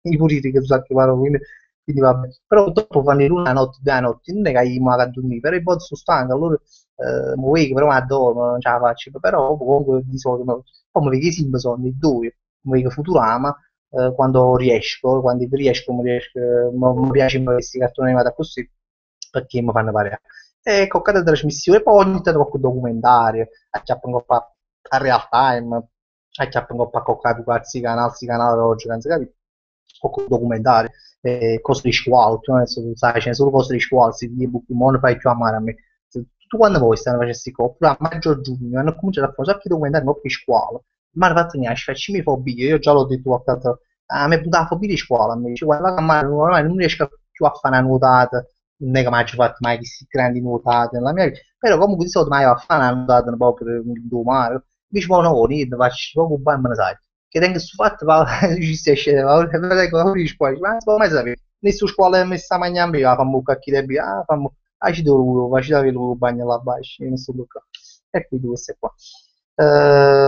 i puriti che so che parole, quindi vabbè. Però dopo fanno l'una notte, due notte, non è che io mi vado a dormire, però i bot sono stanchi, allora mi vedo, però mi addormo, non ce la faccio, però comunque di solito, poi mi vedo i Simpson, i due, mi vedo Futurama, quando riesco, quando riesco, mi piace questi cartoni animati così, perché mi fanno pare. E con cada trasmissione, poi ogni tanto qualche documentario, acciappano un po' a real time, acciappano un po' a canale, si canale oggi, non si capisce, qualche documentario, cose di scuola, tu adesso tu sai, ce ne sono cose di scuola, si di non fai più amare a me. Tu quando vuoi stanno facendo questi oppure a maggio-giugno hanno cominciato a fare un sacco di documentari ma più di scuola, ma non fatto niente, facciamo fobie, io già l'ho detto qualche altra a me buttava fobia di scuola, mi dice guarda che a me ormai non riesco più a fare una nuotata, non è che mai ci ho fatto mai queste grandi nuotate nella mia vita, però comunque di solito mai a fare una nuotata un po' per il mare, dice ma no, io faccio proprio bene, me ne sai, che tengo su fatto, ci stai scendendo, ma ora di scuola, ma non si può mai sapere, nessuna scuola mi sta mangiando, io fammo un cacchio di fammo, ci devo, ci devo bagno là, nessuno qua, e quindi questo è qua.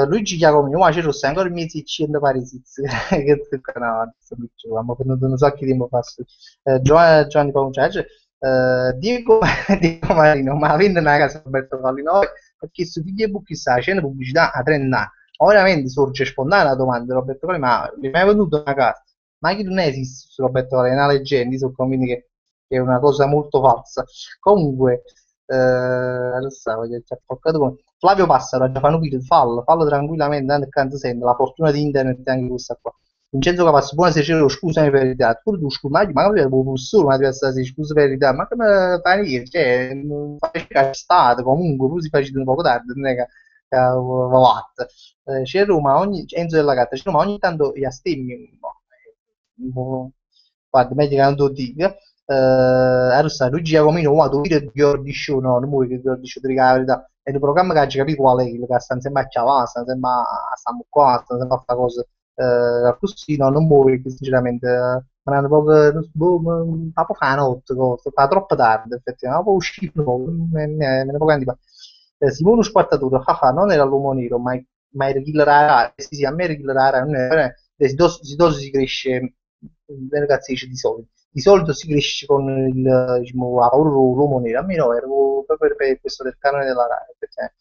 Luigi Giacomini, ma c'è rossa ancora i miei zicci Parisi, che no, abbiamo preso un sacco di tempo fa. Giovanni Paolucci, Diego, Diego Marino, ma vende una casa Roberto Callinoi perché su Facebook sta facendo pubblicità a 30 anni. Ovviamente sorge spontanea la domanda, Roberto Calli, ma mi hai mai venduto una casa? Ma chi non esiste su Roberto Calli, è una leggenda, io sono convinto che è una cosa molto falsa. Comunque, Lo so, ci ha toccato Flavio Passaro ha già fatto un video, fallo tranquillamente, tanto che non si sente, la fortuna di internet è anche questa qua. Vincenzo Capazzo, buonasera, Ciro, scusami per il ritardo, pure tu scusa, ma magari il professore, ma deve essere scusa per il ritardo, ma come fai a dire, cioè, non fai che è stato, comunque, pure si fa un poco tardi, non è che va fatta. C'è Roma, Enzo della Gatta, c'è Roma, ogni tanto gli astemmi, un po', guarda, meglio che non te lo dica. Adesso Luigi Giacomino, ma tu vedi Giordi Show, no, non vuoi che Giordi Show ti dica la verità. E il programma che hai capito qual è, che sta sempre a chiavare, sta sempre a stiamo qua, sta sempre a fare cose così, no, non muoio perché sinceramente me ne hanno proprio, boh, ma poi fa la notte, fa troppo tardi, effettivamente, ma poi uscire un po', me ne poco anni fa. Simone Squartatore, non era l'uomo nero, ma era Killer Ara, sì, sì, a me era Killer Ara, non è, si cresce, le ragazze dice di solito si cresce con il, diciamo, la paura dell'uomo nero, a me no, ero proprio per questo del canone della Rai, effettivamente.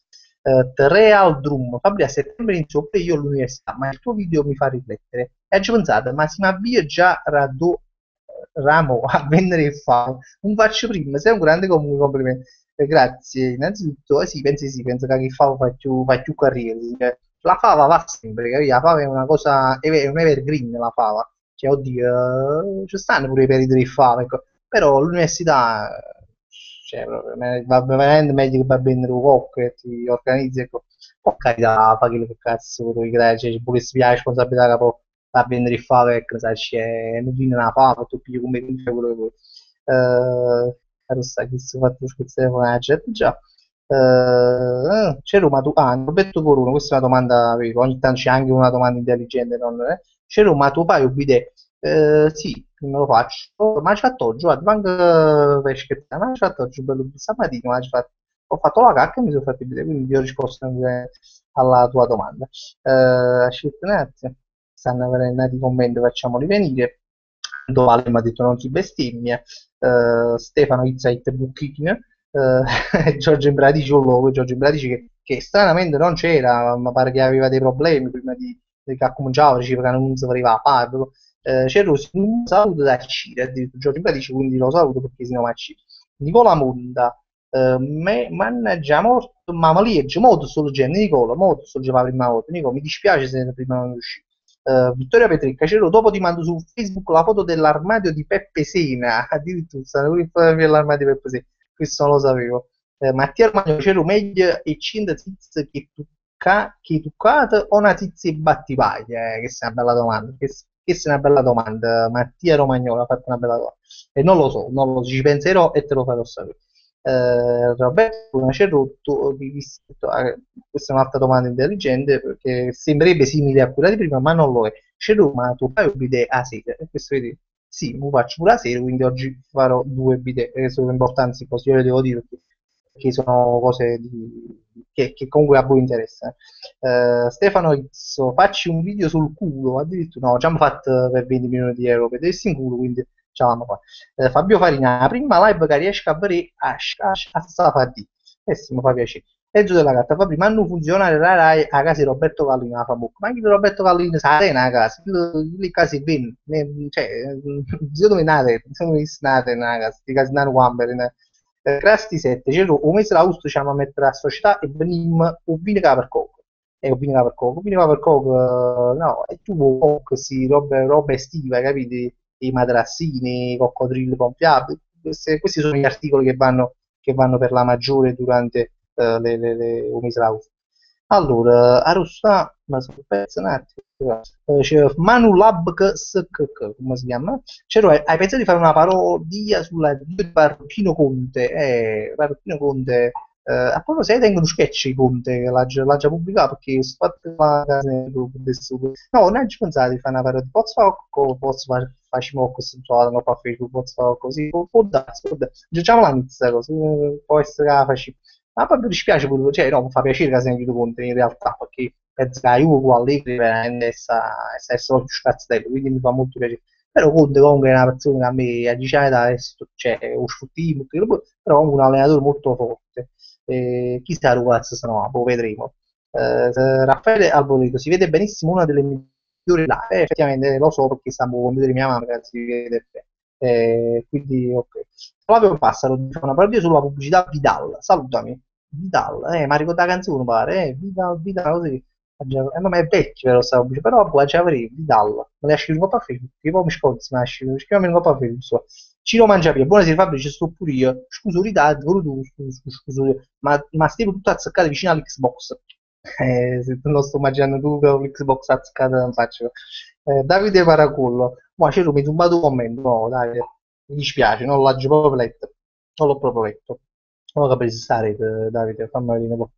Real Drum, Fabri a settembre inizio pure io all'università, ma il tuo video mi fa riflettere. E ci pensate, ma si mi avvia già ramo a vendere il favo. Non faccio prima, sei un grande complimento. Grazie, innanzitutto, sì, penso che il favo fa più carriera. La fava va sempre, capito? La fava è una cosa, è un evergreen la fava. Cioè, oddio, ci stanno pure i periodi di fava, ecco. Però l'università, cioè, proprio, va veramente meglio che va a vendere un cocco e ti organizzi, ecco. Poi carità, fa quello che cazzo vuoi credere, cioè, pure se la responsabilità che poi va a vendere il fave, ecco, sai, c'è non viene una fava, tu pigli come tu fai quello che vuoi. Adesso sai che si è fatto scherzare con la jet già. C'è Roma, tu, Roberto Corona, questa è una domanda, ogni tanto c'è anche una domanda intelligente, non è? C'è Roma, tu fai un bidet? Sì, me lo faccio, ma ci fatto oggi, guarda, manco per scherzare, ma ci fatto oggi, bello, stamattina, ho fatto la cacca e mi sono fatto il bidet, quindi vi ho risposto anche alla tua domanda. Aspetta un attimo, stanno venendo i commenti, facciamoli venire. Vale mi ha detto non si bestemmia, Stefano Izzait Bucchini, Giorgio Imbradici un logo, Giorgio Imbradici che stranamente non c'era, ma pare che aveva dei problemi prima di che cominciava, diceva che non si voleva fare, c'è un saluto da Cire, addirittura Giorgio Imbradici, quindi lo saluto perché si chiama Cire. Nicola Monda, mannaggia morto, mamma lì, molto sto leggendo, Nicola, molto sto leggendo la prima volta, Nicola, mi dispiace se prima non riuscì. Vittoria Petricca, Cero, dopo ti mando su Facebook la foto dell'armadio di Peppe Sena, addirittura stanno pure in foto dell'armadio di Peppe Sena, questo non lo sapevo. Mattia Romagno, Cero, meglio e cinta tiz che tuccata o una tizia e battipaglia? Questa è una bella domanda, questa è una bella domanda, Mattia Romagnolo ha fatto una bella domanda, e non lo so, non lo so, ci penserò e te lo farò sapere. Roberto non c'è rotto, questa è un'altra domanda intelligente perché sembrerebbe simile a quella di prima, ma non lo è. C'è Roma, tu fai un bidet a sera, e questo vedi, sì, mi faccio pure a sera, quindi oggi farò due bidet, che sono importanti, così io le devo dire perché sono cose che comunque a voi interessano. Stefano Izzo, facci un video sul culo, addirittura no, ci hanno fatto per 20 milioni di euro per vedersi in culo, quindi ce l'hanno fatto. Fabio Farina, la prima live che riesco a vedere a Safadi. E sì, mi fa piacere. Peggio della carta, fa prima non funzionare la Rai a casa di Roberto Callina, fa bocca. Ma anche di Roberto Callina sa arena a casa, lì casi ben, cioè, zio dove nate, sono nate a casa, di casa non guambere, Crasti 7, c'è un mese l'augusto ci a mettere a società e venimmo un vino per coco. E un vino per coco, un vino per coco, no, e tu coco, sì, robe estive, capiti? I materassini, i coccodrilli gonfiabili, questi sono gli articoli che vanno per la maggiore durante le Umisrausi. Allora, a Rossà, ma sono pezzo un attimo, c'è Manu Labk SKK, come si chiama? C'era, hai pensato di fare una parodia sulla vita di Parrucchino Conte? Parrucchino Conte, a proposito, se tengo uno sketch di Conte che l'ha già pubblicato perché ho fatto la casa nel gruppo del suo. No, non hai pensato di fare una parodia, posso fare, posso fare, facciamo questo non fa Facebook, posso fare così, può darsi, può darsi. Diciamo la mizza, così, può essere che la facciamo. Ma proprio dispiace pure, cioè no, mi fa piacere che senti Conte in realtà, perché penso che la Juve con Allegri veramente sta solo più scazzello, quindi mi fa molto piacere. Però Conte comunque è una persona che a me a 10 anni da adesso, cioè, è un sfruttino, però comunque un allenatore molto forte. Chissà ragazzi se no, poi vedremo. Raffaele Alboreto, si vede benissimo una delle migliori là, effettivamente lo so perché sta con computer di mia mamma, che si vede bene. Quindi, ok. Flavio Passaro dice una parodia sulla pubblicità Vidal, salutami. Vidal, mi ha ricordato la canzone, pare, Vidal, Vidal, così. Ma è vecchio, però, sta pubblicità, però, può già avere Vidal. Me la scrivo un po' a Facebook, che poi mi scordo, me la scrivo un po' a Facebook. Ciro Mangiapia, buonasera Fabio, ci sto pure io. Scusa, ritardo, tu, scusa, ma stiamo tutto azzeccato vicino all'Xbox. Se tu non sto immaginando tu con l'Xbox azzeccato, non faccio. Davide Paracullo, ma c'è mi tumbato un commento, no, dai, mi dispiace, non l'ho proprio letto, non l'ho proprio letto. Non ho capito se sta a rete, Davide, fammi vedere un po'.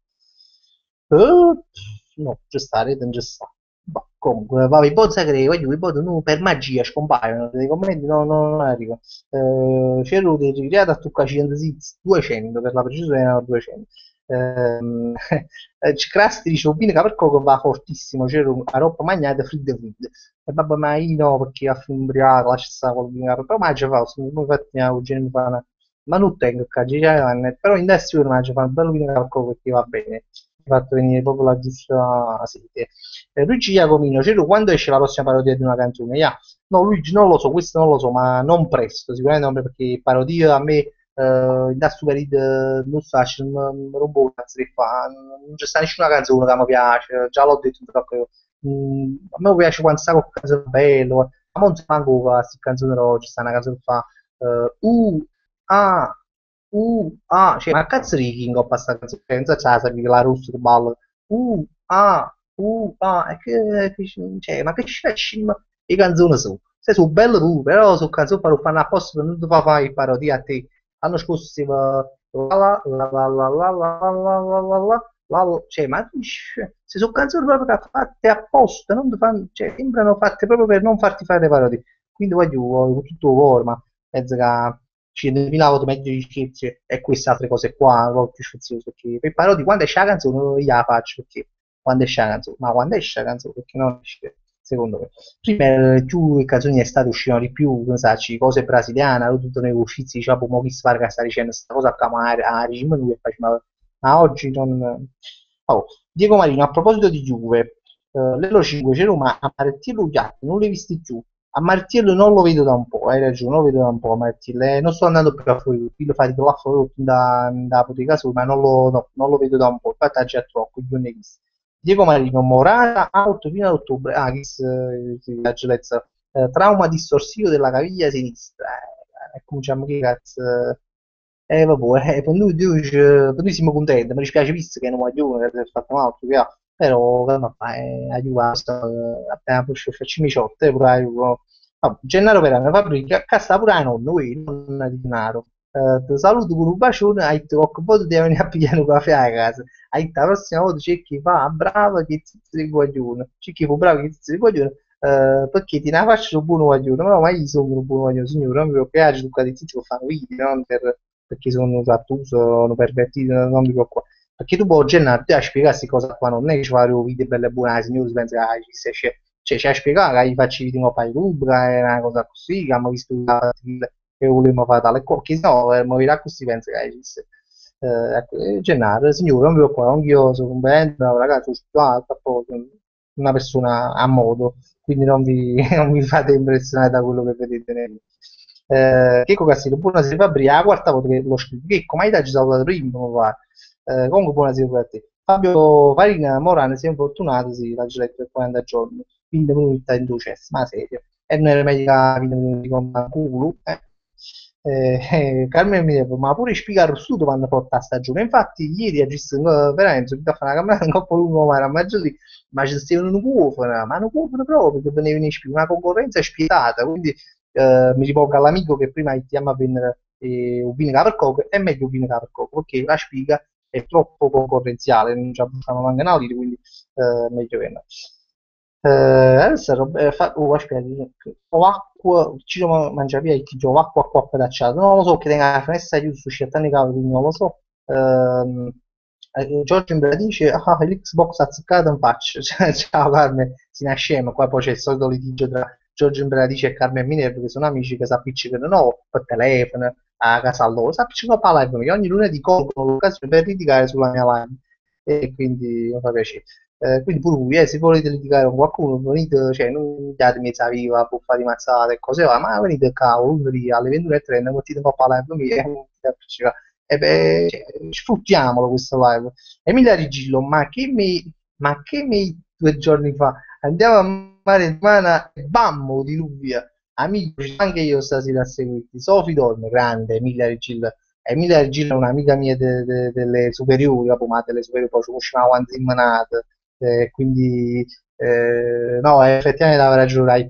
No, c'è sta, a rete non c'è sta. Bah, comunque, vabbè, poi sai che poi tu per magia scompaiono dei commenti, non arrivo. C'è di ricreato a toccare 200 per la precisione erano 200. Crasti dice Ubinica per coco va fortissimo, c'era a roba magnata fridda fridda. E vabbè, ma io no, perché a film ubriaco, lascia stare con l'Ubinica, però mangia fa, infatti mia cugina mi fa ma non tengo qua, però in adesso io mangio fa un bello Ubinica per coco perché va bene, mi ha fatto venire proprio la giusta sete. Luigi Giacomino, Ciro, quando esce la prossima parodia di una canzone? Yeah. No, Luigi, non lo so, questo non lo so, ma non presto, sicuramente non perché parodia a me da super hit non so, mi rompo il cazzo che fa, non c'è sta nessuna canzone che mi piace, già l'ho detto, a me piace quando sta qualche canzone bello, ma non si manco questa canzone oggi, sta una canzone che fa ah, cioè, ma cazzo di King of questa canzone, non so se la sapevi, la russa che balla, è cioè, ma che scema le canzoni sono? Se sono belle tu, però sono canzoni per fanno apposta per non ti fa fare parodia a te. L'anno scorso si va cioè, ma se sono canzoni proprio che fatte apposta, non ti fanno, cioè, sembrano fatte proprio per non farti fare le parodie. Quindi voglio con tutto il cuore, ma penso che ci indovinavo meglio gli scherzi e queste altre cose qua, un po' più sfizioso, perché per parodi quando esce la canzone io la faccio, perché quando esce la canzone, ma quando esce la canzone, perché non esce, secondo me. Prima più le canzoni estate uscivano di più, non so, cose brasiliane, tutto nei uscizi, diciamo, mo chi spara che sta dicendo questa cosa qua, ma a regime lui e faceva, ma oggi non... Oh, Diego Marino, a proposito di Juve, l'Elo 5 c'è Roma, a Marettiello Ugatti, non l'hai visti più. A Martiello non lo vedo da un po', hai ragione, non lo vedo da un po' a Martiello. Non sto andando più a fuori, lo fai là fuori da apoteca su, ma non lo vedo da un po'. Infatti, già troppo, io ne ho visti. Diego Marino, Morata, out fino ad ottobre. Ah, che sì, la giovezza. Trauma distorsivo della caviglia sinistra. Cominciamo che cazzo. Vabbè, per noi siamo contenti, mi dispiace visto che non voglio che ha fatto male, però vabbè, aiuta, appena poi facciamo i shot, pure aiuto. Vabbè, Gennaro Verano, fabbrica, cassa pure a nonno, non di denaro. Ti saluto con un bacione, hai detto qualche volta devi venire a pigliare un caffè a casa. Hai detto la prossima volta c'è chi fa bravo che zizzo di guaglione, c'è chi fa bravo che zizzo di guaglione, perché ti ne faccio un buon guaglione, no, ma io sono un buon guaglione, signore, non mi piace tu che zizzo che fanno video, non perché sono trattuso, sono pervertito, non mi preoccupo. Perché tu puoi Gennaro, te a spiegare queste cose qua, non è che ci fare un video bello e buono, signore, si pensa che cioè, ci ha spiegato che gli faccio video un po' di rubrica, è una cosa così, che abbiamo visto che volevamo fare tale cosa, che no, mi vedrà così pensa che esiste. Ecco, Gennaro, signore, non mi preoccupare, anche io sono un bene, bravo ragazzo, sono studiato, una persona a modo, quindi non vi fate impressionare da quello che vedete Checco Castello, buonasera Fabri, è la quarta volta che lo scrivo. Checco, ma io ci salutato prima, come va? Comunque buonasera pure a te. Fabio Farina Morano si è infortunato, sì, l'ha già detto per 40 giorni, 20 minuti in ducessa, ma serio. E non era meglio che 20 minuti con culo, Carmine mi dice, ma pure spiegare studio quando porta a stagione. Infatti, ieri ha visto veramente mi da fare una camminata un po' lungo, ma era ma ci stavano un cufano, ma un cufano proprio che venivano in una concorrenza spietata. Quindi mi rivolgo all'amico che prima chiama a vendere un vino Capercoco, è meglio un vino Capercoco perché la spiga è troppo concorrenziale, non ci abbiamo manco una lira, quindi meglio vendere. Adesso aspetta, ho acqua, ci devo mangiare via e ti gioco acqua qua pedacciato. Non lo so che tenga la finestra chiusa su scettani cavoli, quindi non lo so. Giorgio in dice, ah, l'Xbox azzeccato in faccia. Ciao Carmen, si nasce, ma qua poi c'è il solito litigio tra Giorgio Imbradici e Carmen Minerva, che sono amici che si appiccicano no, per telefono, a casa loro, si appiccicano per live, ogni lunedì colgono l'occasione per litigare sulla mia live e quindi mi fa piacere. quindi pure lui, se volete litigare con qualcuno, venite, cioè, non date mezza viva, puffa di mazzate e cose, va, ma venite cavolo, lì alle 21:30, mettete un po' a live mia e beh, cioè, sfruttiamolo questo live. Emilia Rigillo, ma che mi 2 giorni fa andiamo a mare in mana e bammo diluvia. Amico, anche io stasera a seguirti. Sofi Dorme, grande, Emilia Rigillo. Emilia Regina è un'amica mia delle superiori, dopo, ma delle superiori poi ci conosciamo quando in manata, quindi no, effettivamente aveva ragione,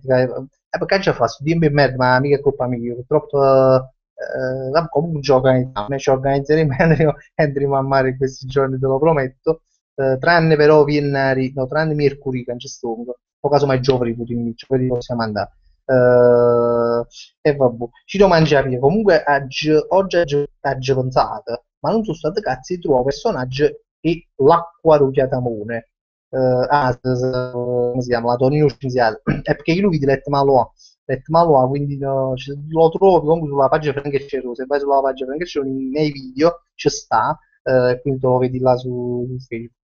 perché già fa sto tempo e merda, ma mica è colpa mia, purtroppo vabbè, comunque ci organizziamo, noi ci organizzeremo e andremo a mare in questi giorni, te lo prometto, tranne però Viennari, no, tranne Mercury, che non c'è stato, o casomai Giovri possiamo andare. E vabbè, ci devo mangiare via. Comunque, oggi avanzata, ma non sono state cazzi di trovo personaggi e l'acqua rugiatamone. Come si chiama? La Tonino Scienziato. È perché io lui di Let Malo, quindi no, lo trovi comunque sulla pagina Frank Cerro. Se vai sulla pagina Frank Cerro, nei video ci sta, quindi te lo vedi là su Facebook.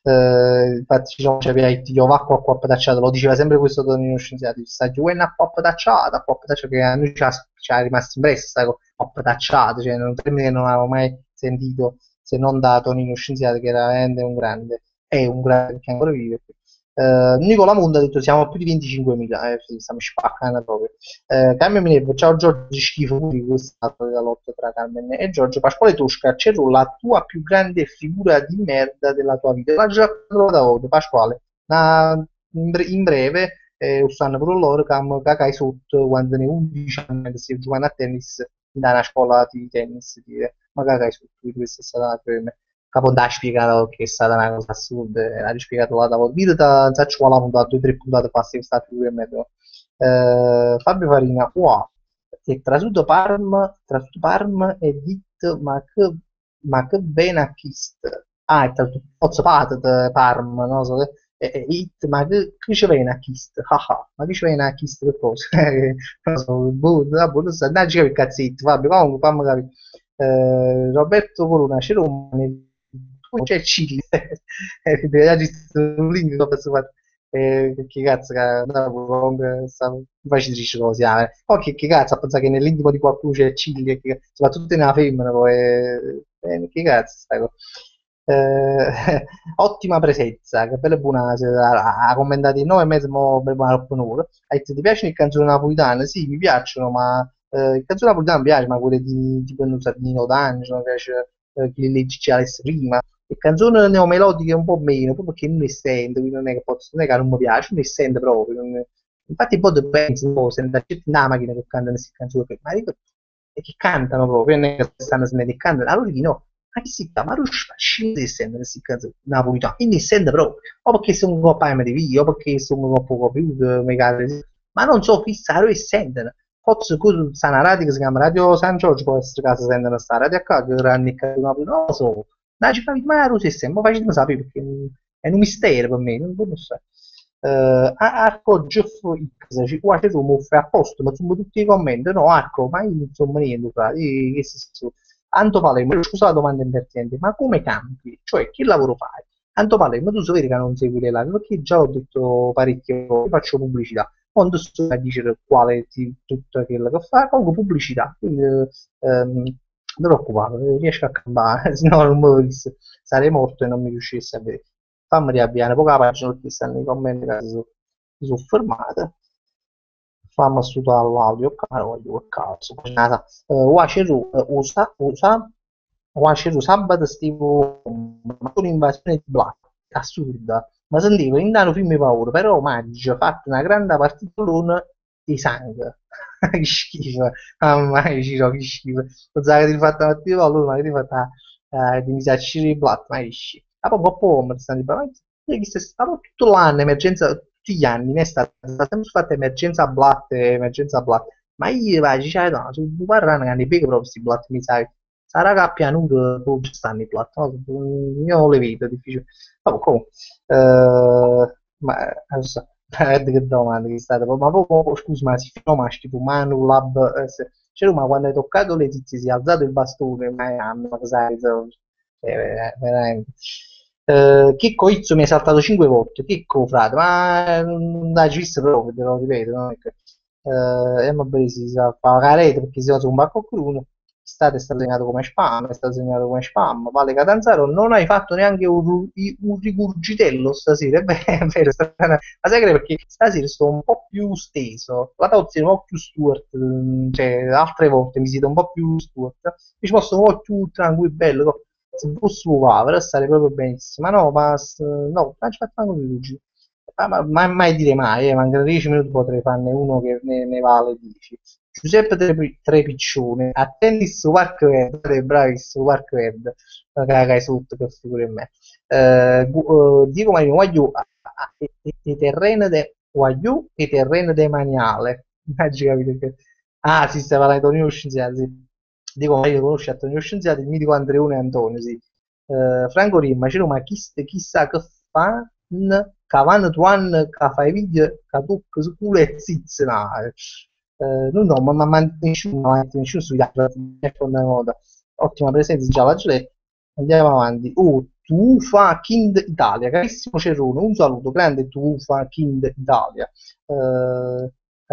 Infatti diciamo, c'è io vacco a coppa tacciata, lo diceva sempre questo Tonino Scienziato, sta giocando a coppa tacciata, che a noi ci ha rimasto impresso sta coppa tacciata, cioè un termine che non avevo mai sentito se non da Tonino Scienziato, che era veramente un grande, è un grande che ancora vive. Nicola Monda ha detto siamo più di 25.000, sì, stiamo spaccando proprio. Carmen Minerva, ciao Giorgio, schifo pure questa la lotta tra Carmen e Giorgio. Pasquale Tosca, c'è la tua più grande figura di merda della tua vita. L'ha già trovata oggi, Pasquale. In breve, usano pure loro che cacai sotto quando ne 11 anni che si giocano a tennis in una scuola di tennis, ma cacai sotto, questa è stata per me. Capo da spiegato che è stata una cosa assurda, l'ha rispiegato la da video, non so, ci vuole una puntata, 2 o 3 puntate fa, si sta più che meglio. Fabio Farina, wow, e tra tutto Parm e Dit, ma che bene acquist. Ah, è tra tutto Pozzo Patat, Parm, non so, It, ma che ci viene acquist? Ah, ma che ci viene acquist che cosa? Non so, boh, vabbè, non so, dai, che cazzetto, Fabio, comunque fammi capire. Roberto Corona, c'era c'è il Cile, ha visto un link che posso fare. Che cazzo, no, comunque, facilissimo così, poi che cazzo, a pensare che nell'intimo di qualcuno c'è il Cile, soprattutto nella femmina, poi, che cazzo, sta cosa. Ottima presenza, che bella e buona, ha commentato in 9 mesi, ma per buona un'ora. Ha detto, ti piacciono le canzoni napolitane? Sì, mi piacciono, ma le canzoni napolitane mi piacciono, ma quelle di tipo non so, Nino D'Angelo, mi piace che le leggi prima. Le canzoni neomelodiche un po' meno, proprio perché non le sento, quindi non è che non mi piace, non le sento proprio. Infatti poi penso, oh, sento gente nella macchina che cantano queste canzoni, ma dico, e che cantano proprio, non è che stanno smettendo di cantare, allora dico no, ma che si chiama? Ma non si sente queste canzoni napolitane, quindi sento proprio, o perché sono un po' di video, o perché sono un po' più, ma non so fissare e sentono. Forse con una radio che si chiama Radio San Giorgio, può essere che si sentono sta radio a casa, che non lo so, dai, ci fai ma lo stesso, ma facciamo sapere perché è un mistero per me, non lo so. Arco Geoff X, ci guarda tu, mi offre a posto, ma insomma tutti i commenti, no Arco, ma io insomma niente, fra, che si Anto Palermo, scusa la domanda impertinente, ma come cambi? Cioè, che lavoro fai? Anto Palermo, tu sapete che non segui le live, perché già ho detto parecchio, io faccio pubblicità, quando sto a dire quale tutto quello che fa, comunque pubblicità, quindi non preoccupate, riesco a campare, se no non me lo disse, sarei morto e non mi riuscisse a vedere. Fammi riavviare poca pagina perché stanno nei commenti che si sono fermate. Fammi studiare l'audio, caro, che cazzo. Waceru, Waceru, sabato stivo ma con un'invasione di Black, assurda. Ma sentivo in danno film di paura, però maggio, fatto una grande partitolona di sangue. Che schifo, mamma mia, che schifo. Pensavo che ti fatto una partita di paura, ma che ti fatta di misacci di Black, ma che schifo. A poco a poco mi stanno dicendo, che se stavo tutto l'anno, emergenza, tutti gli anni, ne sta sempre fatta emergenza blatte, ma io vai, cioè, no, su Buparrana che ne piego proprio questi blatte, mi sai, sarà che a pianura poi ci stanno i blatte, no? Io non le vedo, è difficile. Vabbè, comunque, ma, non so, che domanda che è stata, ma proprio, scusa, ma si chiama tipo Manu Lab, cioè, ma quando hai toccato le tizie si è alzato il bastone, ma sai, veramente. Chicco Izzo mi hai saltato 5 volte. Chicco, frate, ma non dai, ci visto proprio, te lo ripeto. No? Vabbè, si sa fare la rete perché si usa un bacco crudo. È stato segnato come spam, è stato segnato come spam. Vale Catanzaro, non hai fatto neanche un rigurgitello stasera. Beh, è vero, ma sai che perché stasera sto un po' più steso. La tozza è un po' più Stuart, cioè altre volte mi siedo un po' più Stuart. Mi ci posso un po' più tranquillo, bello se posso per stare proprio benissimo. Ma no, no, non ci facciamo luci. Mai dire mai, mancano 10 minuti potrei farne uno che ne vale 10. Giuseppe Trepiccione, a tennis su Park Verde, bravissimo, Park Verde, cagai sotto che figure in me. Dico Marino, voglio i terreni de voglio i terreni de Maniale. Immagino capito che... Ah, si sta parlando di Antonino Scienziati, sì. Dico, ma io conosco Antonino Scienziati, il mitico Andreone Antonio, sì. Franco Rimma, c'era ma chissà che fa cavan tuan che fai video che tocca su culo e zizzina. Non no, ma nessuno sui dati è fondamentale. Ottima presenza già la Giulietta. Andiamo avanti. Oh, Tufa Kind Italia, carissimo Cerrone, un saluto, grande Tufa Kind Italia.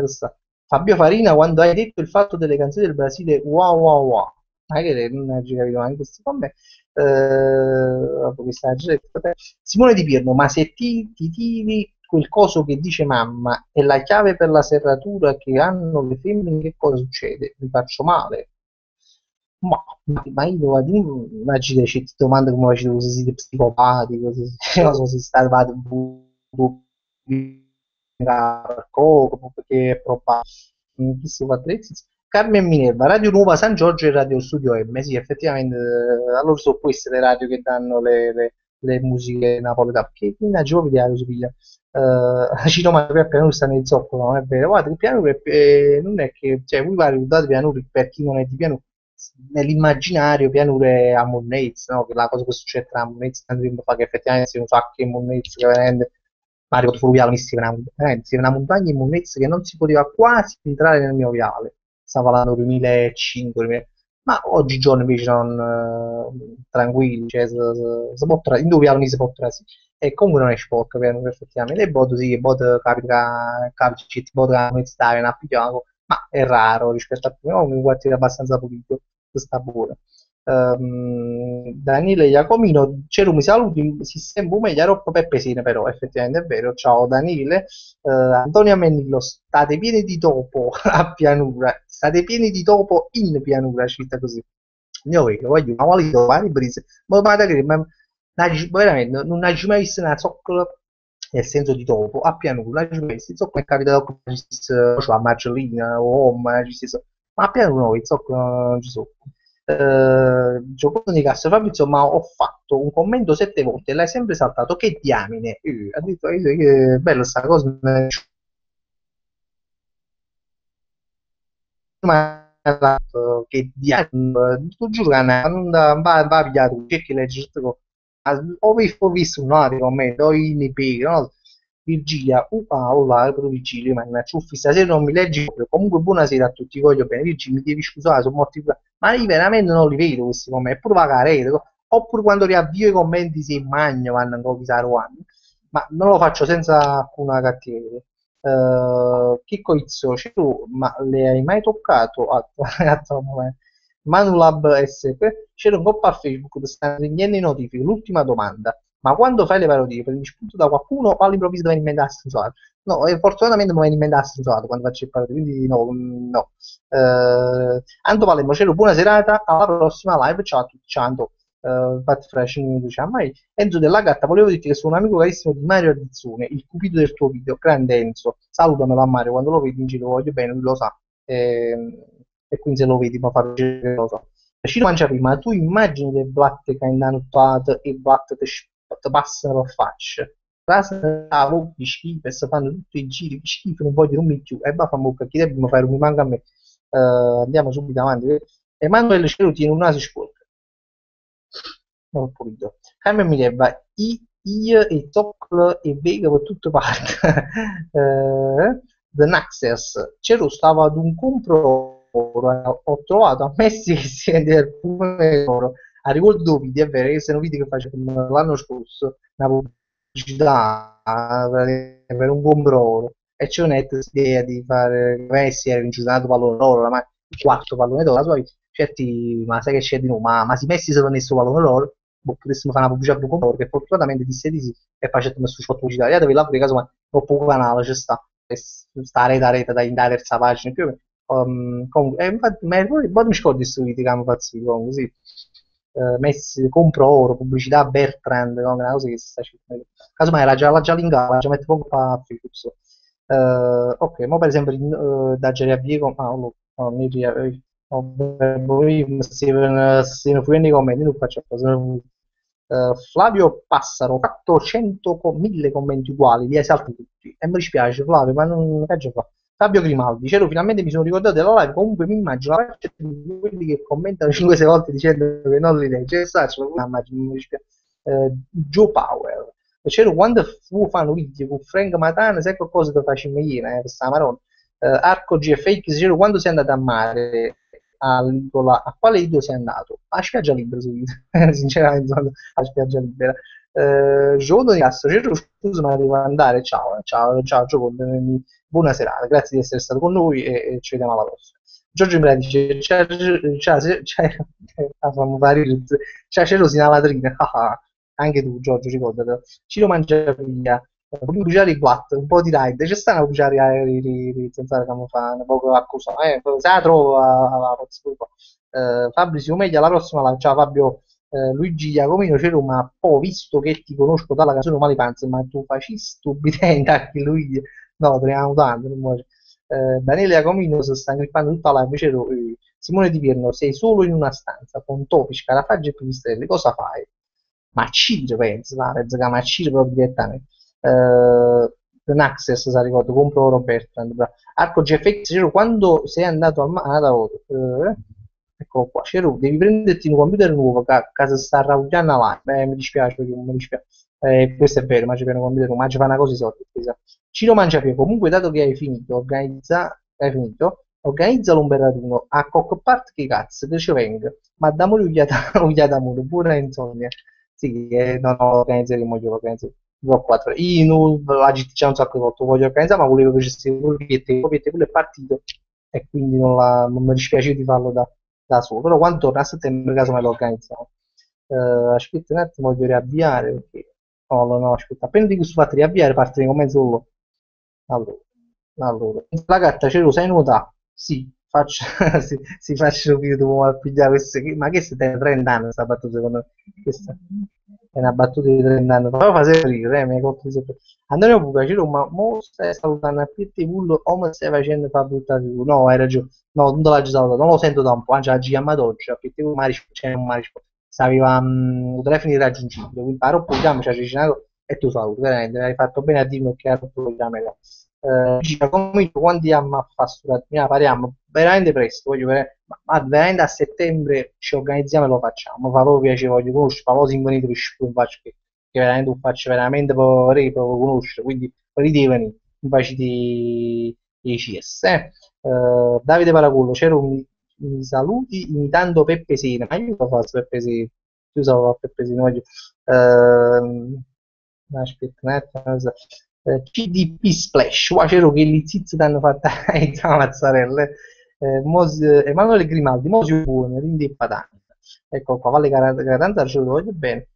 Sta. Fabio Farina, quando hai detto il fatto delle canzoni del Brasile, wow wow wow, ma che non hai capito anche questo con me. Simone Di Pierno, ma se ti tiri quel coso che dice mamma e la chiave per la serratura che hanno le femmine, che cosa succede? Mi faccio male? Ma io immagino che ti domando come facete così siete psicopati, così, non so se state perché è probabile. Chi si fa Drezzi? Carmen Minerva, Radio Nuova San Giorgio e Radio Studio M. Sì, effettivamente, allora sono queste le radio che danno le musiche napoletane. Che mannaggia di radio si piglia. Cino ma per piano sta nel zoccolo, non è vero. Guarda, il piano non è che, cioè, voi guardate pianuri per chi non è di piano nell'immaginario pianure a Monnezza, no? Che la cosa che succede tra Monnezza e Andrimba fa che effettivamente si un sacco in Monnezza che veramente Mario Fluviale mi si una montagna in Monnezza che non si poteva quasi entrare nel mio viale. Stavo parlando del 2005, 2000, ma oggigiorno invece sono tranquilli, cioè, si può in due piani si può trasì. E comunque non è sporco, effettivamente. E bot sì, bot capita, bot che non stare in appigliato, ma è raro rispetto a prima, comunque un quartiere abbastanza pulito, che sta buono. Daniele Iacomino, c'era un saluti, si sembra meglio troppo peppesine però, effettivamente è vero. Ciao Daniele. Antonio Mennillo, state pieni di topo a pianura, state pieni di topo in pianura, città così. Io vedo, voglio una qualità, vari brise, ma guarda che ma, veramente non hai mai visto una zoccola nel senso di topo a pianura, non hai mai visto, zoccola è capitato che ci sia a Margellina o Home, ma a pianura no, i zoccola non ci sono. Giocondo di cassa Fabrizio, ma ho fatto un commento 7 volte e l'hai sempre saltato. Che diamine! Ha detto che bella sta cosa. Ma che diamine! Tu giuro che non va pigliato perché leggi tutte cose. Ho visto un altro commento in IP, no? Virgilia, là, però Virgilia, mannaggia, uffi, stasera non mi leggi proprio. Comunque buonasera a tutti, voglio bene. Virgilia, mi devi scusare, sono morti ma io veramente non li vedo questi commenti, eppure va carete, oppure quando riavvio i commenti si magno, vanno a chissà quando, ma non lo faccio senza alcuna cattiveria. Chicco Izzo, tu, ma le hai mai toccato Manulab SP? C'era un gruppo a Facebook che sta richiedendo notifiche. L'ultima domanda, ma quando fai le parodie prendi spunto da qualcuno o all'improvviso viene in mente assensuale? No, fortunatamente non viene in mente assensuale quando faccio il parodie, quindi no, no. Anto Palermo, cielo, buona serata, alla prossima live, ciao a tutti, ciao Anto. Infatti fra 5 minuti ciao mai. Enzo della Gatta, volevo dirti che sono un amico carissimo di Mario Ardizzone, il cupido del tuo video, grande Enzo, salutamelo a Mario, quando lo vedi in giro, lo voglio bene, lui lo sa, e quindi se lo vedi mi fa piacere che lo sa. Cino mangia prima, tu immagini le blatte che hanno fatto e blatte ti passano per faccia. Rasa di schifo e si fanno tutti i giri di schifo, non voglio non mi più, e va a mucca, chi deve fare un manca a me. Andiamo subito avanti. Emanuele Ceruti in un naso sporco. Non ho capito. Carmen mi leva io e Toclo e Vega per tutte parti. The Naxxes. C'ero stavo ad un compro, ho trovato a Messi che si vende il fumo d'oro. a riguardo dei video, è vero che sono video che facevano l'anno scorso, una pubblicità per un compro e c'è un'etta idea di fare Messi era vincito un altro pallone d'oro, ma il quarto pallone d'oro, la sua vita. Certi, ma sai che c'è di nuovo, ma se Messi se lo messo pallone d'oro, boh, potessimo fare una pubblicità per un compro, che fortunatamente disse di sì, e facendo su spot pubblicità, io avevo là per caso, ma ho poco canale, c'è sta, e sta rete da terza pagina, più o meno. Comunque, infatti, poi mi scordo di questo video che abbiamo fatto comunque, sì. Messi, compro oro, pubblicità Bertrand, no? Una cosa che si sta cercando. Casomai l'ha già linkata, la già metto poco fa Philips. Ok, ma per esempio da Geria Viego, no, mi se ne fui nei commenti, non faccio cosa. Flavio Passaro, ho fatto 1000 commenti uguali, li hai saltati tutti. E mi dispiace, Flavio, ma non che fa. Fabio Grimaldi, c'ero finalmente mi sono ricordato della live, comunque mi immagino la faccia di quelli che commentano 5-6 volte dicendo che non li legge, mi dispiace. Joe Power, c'ero quando fu fanno video con Frank Matana, sai qualcosa da facciamo ieri, questa maronna. Arco GFX, c'ero quando sei andato a mare, a quale isola sei andato? A spiaggia libera, sinceramente, a spiaggia libera. Gioco di Castro, scusa, ma devo andare. Ciao, ciao, ciao, Giocondo, buona serata, grazie di essere stato con noi e ci vediamo alla prossima. Giorgio mi dice, fammi fare c'è Rosi nella latrina, anche tu Giorgio, ricordatelo. Ciro mangia via, come bruciare i quattro, un po' di ride, c'è sta una bruciare senza che mi fa un po' accusa, se la trovo Fabio si meglio alla prossima live. Ciao Fabio. Luigi Iacomino c'era, ma poi visto che ti conosco dalla canzone Malepanze, ma tu faci stupidamente anche Luigi, no, teniamo tanto, Daniele Iacomino si sta grippando tutta la live, c'ero, Simone Di Pierno, sei solo in una stanza con topi, scarafaggi e pipistrelli, cosa fai? Ma ci pensi, penso che ma ci proprio direttamente. Naxes, se ricordo, compro Roberto. Arco GFX, c'ero, quando sei andato al mare, eccolo qua, c'ero, devi prenderti un computer nuovo, che si sta raugiando live, mi dispiace, perché mi dispiace. Questo è vero, ma c'è un computer nuovo, ma ci fa una cosa di soldi, Ciro Mangiapie, comunque dato che hai finito, organizza l'ombrellino a Cockpart che cazzo, che ci venga, ma da morire ugliata muro, pure insomma, sì, non ho organizzeremo, io lo organizzeremo. Io ho 4. Io non la già un sacco di volte, lo voglio organizzare, ma volevo che ci fosse quello è partito e quindi non mi dispiace di farlo da solo. Però quando torna a settembre, caso me lo organizziamo. Aspetta un attimo, voglio riavviare perché no, aspetta, appena di questo fatto riavviare parte con mezzo solo. Allora, la gatta ce lo sai nuotare? Sì, faccio, si faccio video a pigliare queste, ma che stai 30 anni sta battuta secondo me? Questa è una battuta di 30 anni, però fa sempre ridere, mi hai colto di sempre. Antonio Puca, Ciro, ma mo stai salutando a piedi pullo o mi stai facendo fare buttare tu? No, hai ragione, no, non te l'hai già salutato, non lo sento da un po', anzi, l'ha chiamato oggi, a piedi pullo, ma c'è un marisco, aveva un telefono irraggiungibile, quindi paro programma ci ha avvicinato e tu saluti, veramente, hai fatto bene a dirmi che era un programma. Come quanti anni a fare parliamo veramente presto, ma veramente a settembre ci organizziamo e lo facciamo, fa proprio piacere, voglio conoscere, fa proprio sinfonito che faccio che veramente lo faccio veramente proprio conoscere, quindi ridi venire, mi faccio di CS. Davide Paracullo, c'era mi saluti imitando Peppe Sena, ma io lo faccio Peppe Sena, io so Peppe Sena, voglio, aspetta un attimo, CDP Splash, qua c'ero che gli zizi ti hanno fatto a mazzarelle. Emanuele Grimaldi, Mosio Buono, Rindi e Patata. Ecco qua, Valle Caranza, ce lo voglio bene.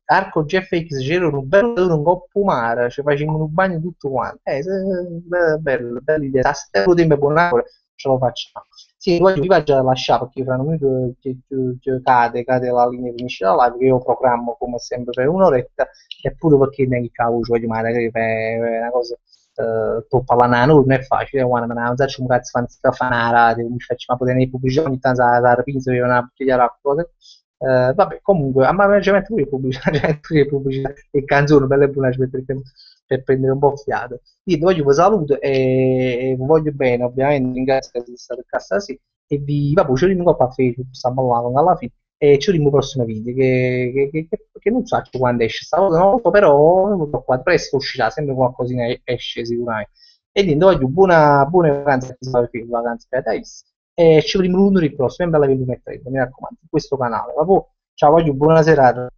Arco GFX, c'era un bello un coppo mare, ci facevano un bagno tutto quanto. Bello, bella idea. A stesso tempo buono, ce lo facciamo. Sì, poi vi faccio lasciare perché fra un minuto cade la linea, finisce la live, che io programmo come sempre per un'oretta, eppure perché neanche cavolo, cioè, magari è una cosa troppo alla non è facile, quando non faccio un cazzo fa una radio, mi faccio ma potere pubblicità ogni tanto la rapinzo io una bottiglia d'acqua, vabbè, comunque, a me ci metto pure pubblicità, ci metto pure pubblicità e canzoni belle e buone per prendere un po' fiato. Io vi voglio un saluto e vi voglio bene, ovviamente ringrazio che siete stati a casa sì, e vi vabbè, ci vediamo qua a Facebook, stiamo parlando alla fine e ci vediamo al prossimo video che non so quando esce sta cosa, non lo so, però qua presto uscirà, sempre qualcosina esce sicuramente. E niente, voglio buona vacanza a chi si fa il film, vacanza per Thais, e ci vediamo lunedì prossimo, in bella 21:30, mi raccomando, su questo canale. Ciao, voglio buona serata.